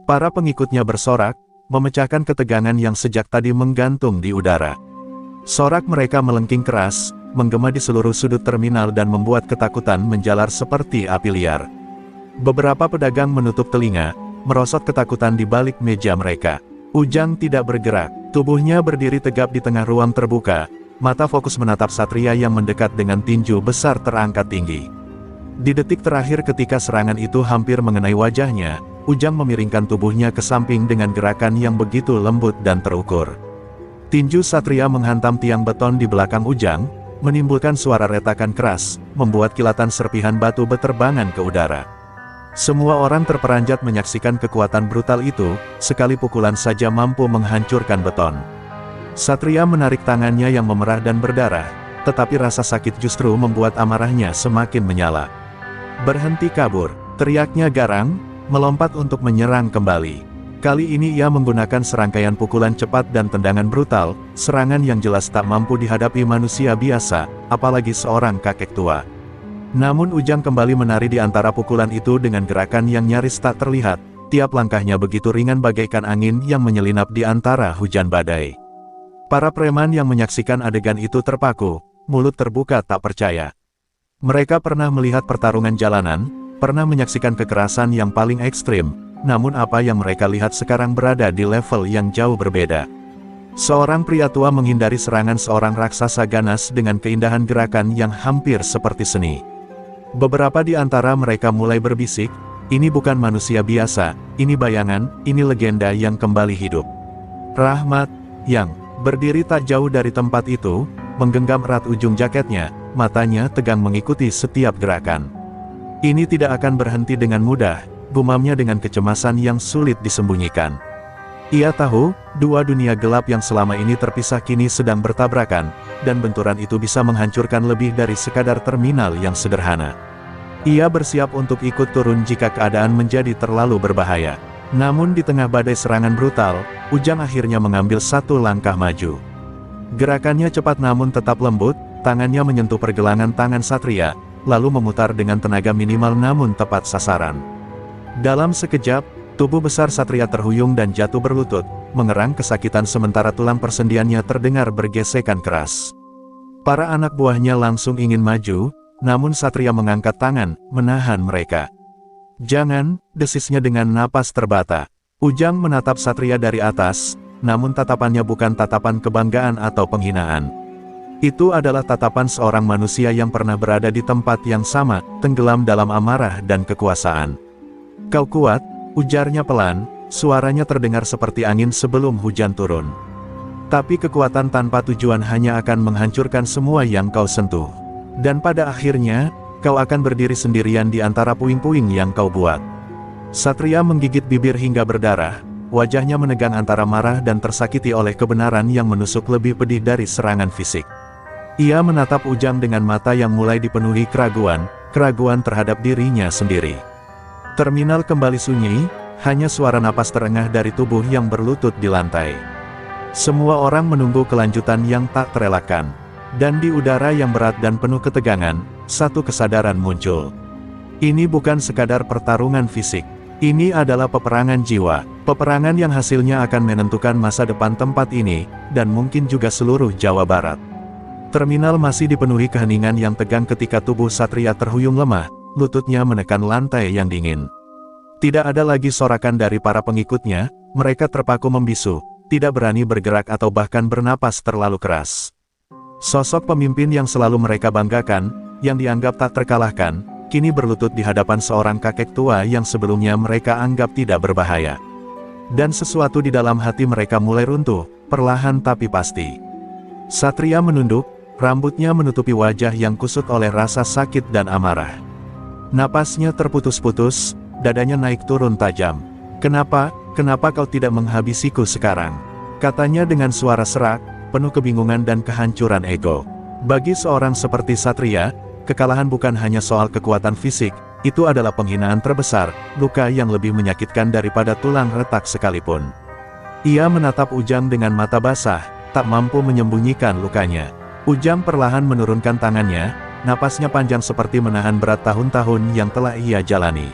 Para pengikutnya bersorak, memecahkan ketegangan yang sejak tadi menggantung di udara. Sorak mereka melengking keras, menggema di seluruh sudut terminal dan membuat ketakutan menjalar seperti api liar. Beberapa pedagang menutup telinga, merosot ketakutan di balik meja mereka. Ujang tidak bergerak, tubuhnya berdiri tegap di tengah ruang terbuka, mata fokus menatap Satria yang mendekat dengan tinju besar terangkat tinggi. Di detik terakhir ketika serangan itu hampir mengenai wajahnya, Ujang memiringkan tubuhnya ke samping dengan gerakan yang begitu lembut dan terukur. Tinju Satria menghantam tiang beton di belakang Ujang, menimbulkan suara retakan keras, membuat kilatan serpihan batu beterbangan ke udara. Semua orang terperanjat menyaksikan kekuatan brutal itu, sekali pukulan saja mampu menghancurkan beton. Satria menarik tangannya yang memerah dan berdarah, tetapi rasa sakit justru membuat amarahnya semakin menyala. Berhenti kabur, teriaknya garang, melompat untuk menyerang kembali. Kali ini ia menggunakan serangkaian pukulan cepat dan tendangan brutal, serangan yang jelas tak mampu dihadapi manusia biasa, apalagi seorang kakek tua. Namun Ujang kembali menari di antara pukulan itu dengan gerakan yang nyaris tak terlihat, tiap langkahnya begitu ringan bagaikan angin yang menyelinap di antara hujan badai. Para preman yang menyaksikan adegan itu terpaku, mulut terbuka tak percaya. Mereka pernah melihat pertarungan jalanan, pernah menyaksikan kekerasan yang paling ekstrim, namun apa yang mereka lihat sekarang berada di level yang jauh berbeda. Seorang pria tua menghindari serangan seorang raksasa ganas dengan keindahan gerakan yang hampir seperti seni. Beberapa di antara mereka mulai berbisik, ini bukan manusia biasa, ini bayangan, ini legenda yang kembali hidup. Rahmat, yang berdiri tak jauh dari tempat itu, menggenggam erat ujung jaketnya, matanya tegang mengikuti setiap gerakan. Ini tidak akan berhenti dengan mudah, gumamnya dengan kecemasan yang sulit disembunyikan. Ia tahu, dua dunia gelap yang selama ini terpisah kini sedang bertabrakan, dan benturan itu bisa menghancurkan lebih dari sekadar terminal yang sederhana. Ia bersiap untuk ikut turun jika keadaan menjadi terlalu berbahaya. Namun di tengah badai serangan brutal, Ujang akhirnya mengambil satu langkah maju. Gerakannya cepat namun tetap lembut, tangannya menyentuh pergelangan tangan Satria, lalu memutar dengan tenaga minimal namun tepat sasaran. Dalam sekejap, tubuh besar Satria terhuyung dan jatuh berlutut, mengerang kesakitan sementara tulang persendiannya terdengar bergesekan keras. Para anak buahnya langsung ingin maju, namun Satria mengangkat tangan, menahan mereka. Jangan, desisnya dengan napas terbata. Ujang menatap Satria dari atas, namun tatapannya bukan tatapan kebanggaan atau penghinaan. Itu adalah tatapan seorang manusia yang pernah berada di tempat yang sama, tenggelam dalam amarah dan kekuasaan. Kau kuat, ujarnya pelan, suaranya terdengar seperti angin sebelum hujan turun. Tapi kekuatan tanpa tujuan hanya akan menghancurkan semua yang kau sentuh. Dan pada akhirnya, kau akan berdiri sendirian di antara puing-puing yang kau buat. Satria menggigit bibir hingga berdarah, wajahnya menegang antara marah dan tersakiti oleh kebenaran yang menusuk lebih pedih dari serangan fisik. Ia menatap Ujang dengan mata yang mulai dipenuhi keraguan terhadap dirinya sendiri. Terminal kembali sunyi, hanya suara napas terengah dari tubuh yang berlutut di lantai. Semua orang menunggu kelanjutan yang tak terelakkan. Dan di udara yang berat dan penuh ketegangan, satu kesadaran muncul. Ini bukan sekadar pertarungan fisik. Ini adalah peperangan jiwa, peperangan yang hasilnya akan menentukan masa depan tempat ini, dan mungkin juga seluruh Jawa Barat. Terminal masih dipenuhi keheningan yang tegang ketika tubuh Satria terhuyung lemah, lututnya menekan lantai yang dingin. Tidak ada lagi sorakan dari para pengikutnya, mereka terpaku membisu, tidak berani bergerak atau bahkan bernapas terlalu keras. Sosok pemimpin yang selalu mereka banggakan, yang dianggap tak terkalahkan, kini berlutut di hadapan seorang kakek tua yang sebelumnya mereka anggap tidak berbahaya. Dan sesuatu di dalam hati mereka mulai runtuh, perlahan tapi pasti. Satria menunduk, rambutnya menutupi wajah yang kusut oleh rasa sakit dan amarah. Napasnya terputus-putus, dadanya naik turun tajam. "Kenapa kau tidak menghabisiku sekarang?" katanya dengan suara serak, penuh kebingungan dan kehancuran ego. Bagi seorang seperti Satria, kekalahan bukan hanya soal kekuatan fisik, itu adalah penghinaan terbesar, luka yang lebih menyakitkan daripada tulang retak sekalipun. Ia menatap Ujang dengan mata basah, tak mampu menyembunyikan lukanya. Ujang perlahan menurunkan tangannya, napasnya panjang seperti menahan berat tahun-tahun yang telah ia jalani.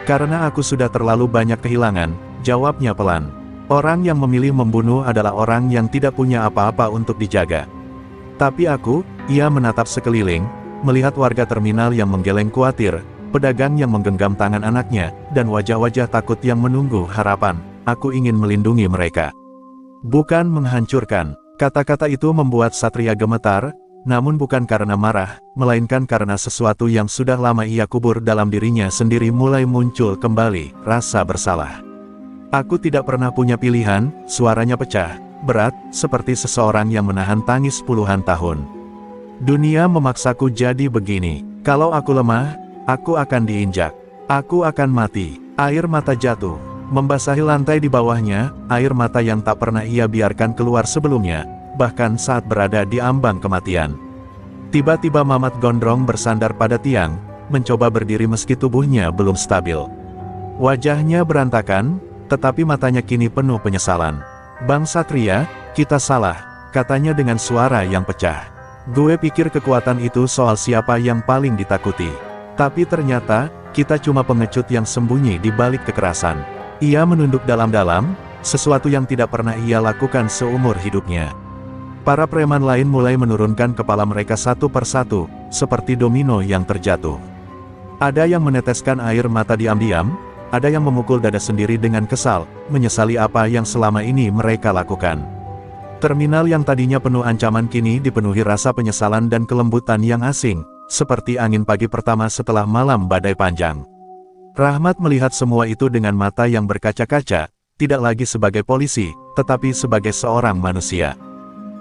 "Karena aku sudah terlalu banyak kehilangan," jawabnya pelan. "Orang yang memilih membunuh adalah orang yang tidak punya apa-apa untuk dijaga. Tapi aku," ia menatap sekeliling, melihat warga terminal yang menggeleng khawatir, pedagang yang menggenggam tangan anaknya, dan wajah-wajah takut yang menunggu harapan. "Aku ingin melindungi mereka. Bukan menghancurkan." Kata-kata itu membuat Satria gemetar, namun bukan karena marah, melainkan karena sesuatu yang sudah lama ia kubur dalam dirinya sendiri mulai muncul kembali, rasa bersalah. "Aku tidak pernah punya pilihan," suaranya pecah, berat, seperti seseorang yang menahan tangis puluhan tahun. "Dunia memaksaku jadi begini. Kalau aku lemah, aku akan diinjak. Aku akan mati." Air mata jatuh, membasahi lantai di bawahnya, air mata yang tak pernah ia biarkan keluar sebelumnya, bahkan saat berada di ambang kematian. Tiba-tiba Mamat Gondrong bersandar pada tiang, mencoba berdiri meski tubuhnya belum stabil. Wajahnya berantakan, tetapi matanya kini penuh penyesalan. "Bang Satria, kita salah," katanya dengan suara yang pecah. "Gue pikir kekuatan itu soal siapa yang paling ditakuti. Tapi ternyata, kita cuma pengecut yang sembunyi di balik kekerasan." Ia menunduk dalam-dalam, sesuatu yang tidak pernah ia lakukan seumur hidupnya. Para preman lain mulai menurunkan kepala mereka satu persatu, seperti domino yang terjatuh. Ada yang meneteskan air mata diam-diam, ada yang memukul dada sendiri dengan kesal, menyesali apa yang selama ini mereka lakukan. Terminal yang tadinya penuh ancaman kini dipenuhi rasa penyesalan dan kelembutan yang asing, seperti angin pagi pertama setelah malam badai panjang. Rahmat melihat semua itu dengan mata yang berkaca-kaca, tidak lagi sebagai polisi, tetapi sebagai seorang manusia.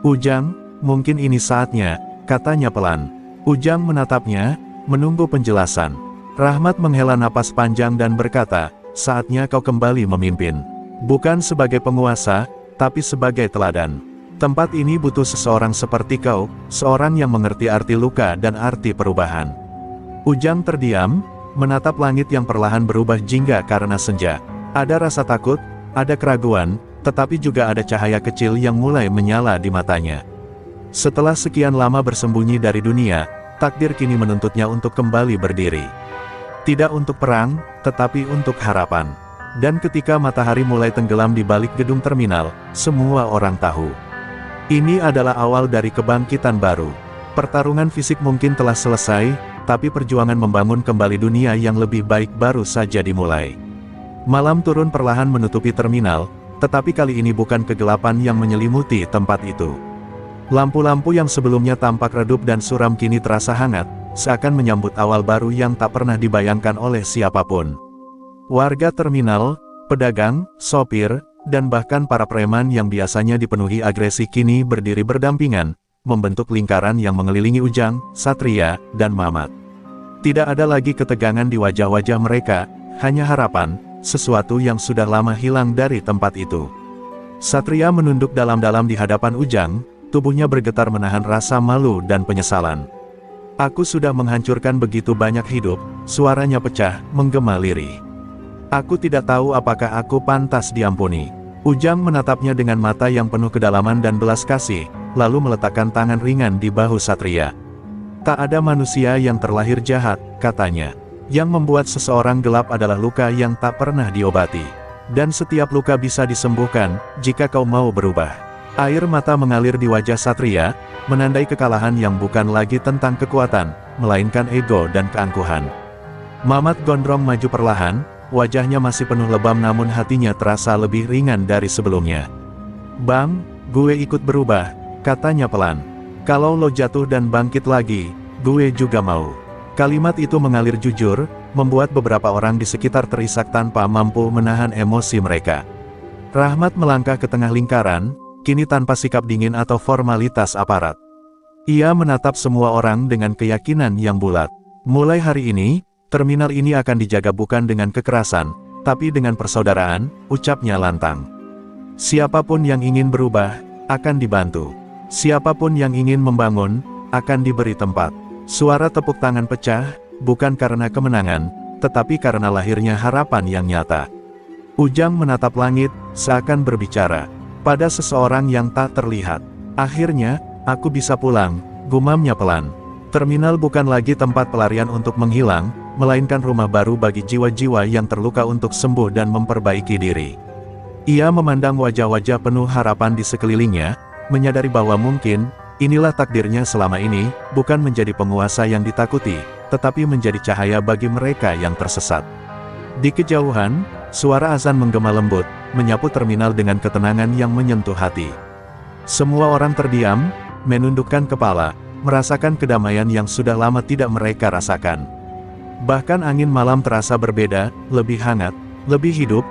"Ujang, mungkin ini saatnya," katanya pelan. Ujang menatapnya, menunggu penjelasan. Rahmat menghela napas panjang dan berkata, "Saatnya kau kembali memimpin. Bukan sebagai penguasa, tapi sebagai teladan. Tempat ini butuh seseorang seperti kau, seorang yang mengerti arti luka dan arti perubahan." Ujang terdiam, menatap langit yang perlahan berubah jingga karena senja. Ada rasa takut, ada keraguan, tetapi juga ada cahaya kecil yang mulai menyala di matanya. Setelah sekian lama bersembunyi dari dunia, takdir kini menuntutnya untuk kembali berdiri. Tidak untuk perang, tetapi untuk harapan. Dan ketika matahari mulai tenggelam di balik gedung terminal, semua orang tahu. Ini adalah awal dari kebangkitan baru. Pertarungan fisik mungkin telah selesai, tapi perjuangan membangun kembali dunia yang lebih baik baru saja dimulai. Malam turun perlahan menutupi terminal, tetapi kali ini bukan kegelapan yang menyelimuti tempat itu. Lampu-lampu yang sebelumnya tampak redup dan suram kini terasa hangat, seakan menyambut awal baru yang tak pernah dibayangkan oleh siapapun. Warga terminal, pedagang, sopir, dan bahkan para preman yang biasanya dipenuhi agresi kini berdiri berdampingan, membentuk lingkaran yang mengelilingi Ujang, Satria, dan Mamat. Tidak ada lagi ketegangan di wajah-wajah mereka, hanya harapan, sesuatu yang sudah lama hilang dari tempat itu. Satria menunduk dalam-dalam di hadapan Ujang, tubuhnya bergetar menahan rasa malu dan penyesalan. Aku sudah menghancurkan begitu banyak hidup, suaranya pecah, menggema lirih. Aku tidak tahu apakah aku pantas diampuni. Ujang menatapnya dengan mata yang penuh kedalaman dan belas kasih, lalu meletakkan tangan ringan di bahu Satria. Tak ada manusia yang terlahir jahat, katanya. Yang membuat seseorang gelap adalah luka yang tak pernah diobati. Dan setiap luka bisa disembuhkan, jika kau mau berubah. Air mata mengalir di wajah Satria, menandai kekalahan yang bukan lagi tentang kekuatan, melainkan ego dan keangkuhan. Mamat Gondrong maju perlahan, wajahnya masih penuh lebam namun hatinya terasa lebih ringan dari sebelumnya. Bang, gue ikut berubah, katanya pelan. Kalau lo jatuh dan bangkit lagi, gue juga mau. Kalimat itu mengalir jujur, membuat beberapa orang di sekitar terisak tanpa mampu menahan emosi mereka. Rahmat melangkah ke tengah lingkaran, kini tanpa sikap dingin atau formalitas aparat. Ia menatap semua orang dengan keyakinan yang bulat. Mulai hari ini, terminal ini akan dijaga bukan dengan kekerasan, tapi dengan persaudaraan, ucapnya lantang. Siapapun yang ingin berubah, akan dibantu. Siapapun yang ingin membangun, akan diberi tempat. Suara tepuk tangan pecah, bukan karena kemenangan, tetapi karena lahirnya harapan yang nyata. Ujang menatap langit, seakan berbicara pada seseorang yang tak terlihat. Akhirnya, aku bisa pulang, gumamnya pelan. Terminal bukan lagi tempat pelarian untuk menghilang, melainkan rumah baru bagi jiwa-jiwa yang terluka untuk sembuh dan memperbaiki diri. Ia memandang wajah-wajah penuh harapan di sekelilingnya, menyadari bahwa mungkin, inilah takdirnya selama ini, bukan menjadi penguasa yang ditakuti, tetapi menjadi cahaya bagi mereka yang tersesat. Di kejauhan, suara azan menggema lembut, menyapu terminal dengan ketenangan yang menyentuh hati. Semua orang terdiam, menundukkan kepala, merasakan kedamaian yang sudah lama tidak mereka rasakan. Bahkan angin malam terasa berbeda, lebih hangat, lebih hidup,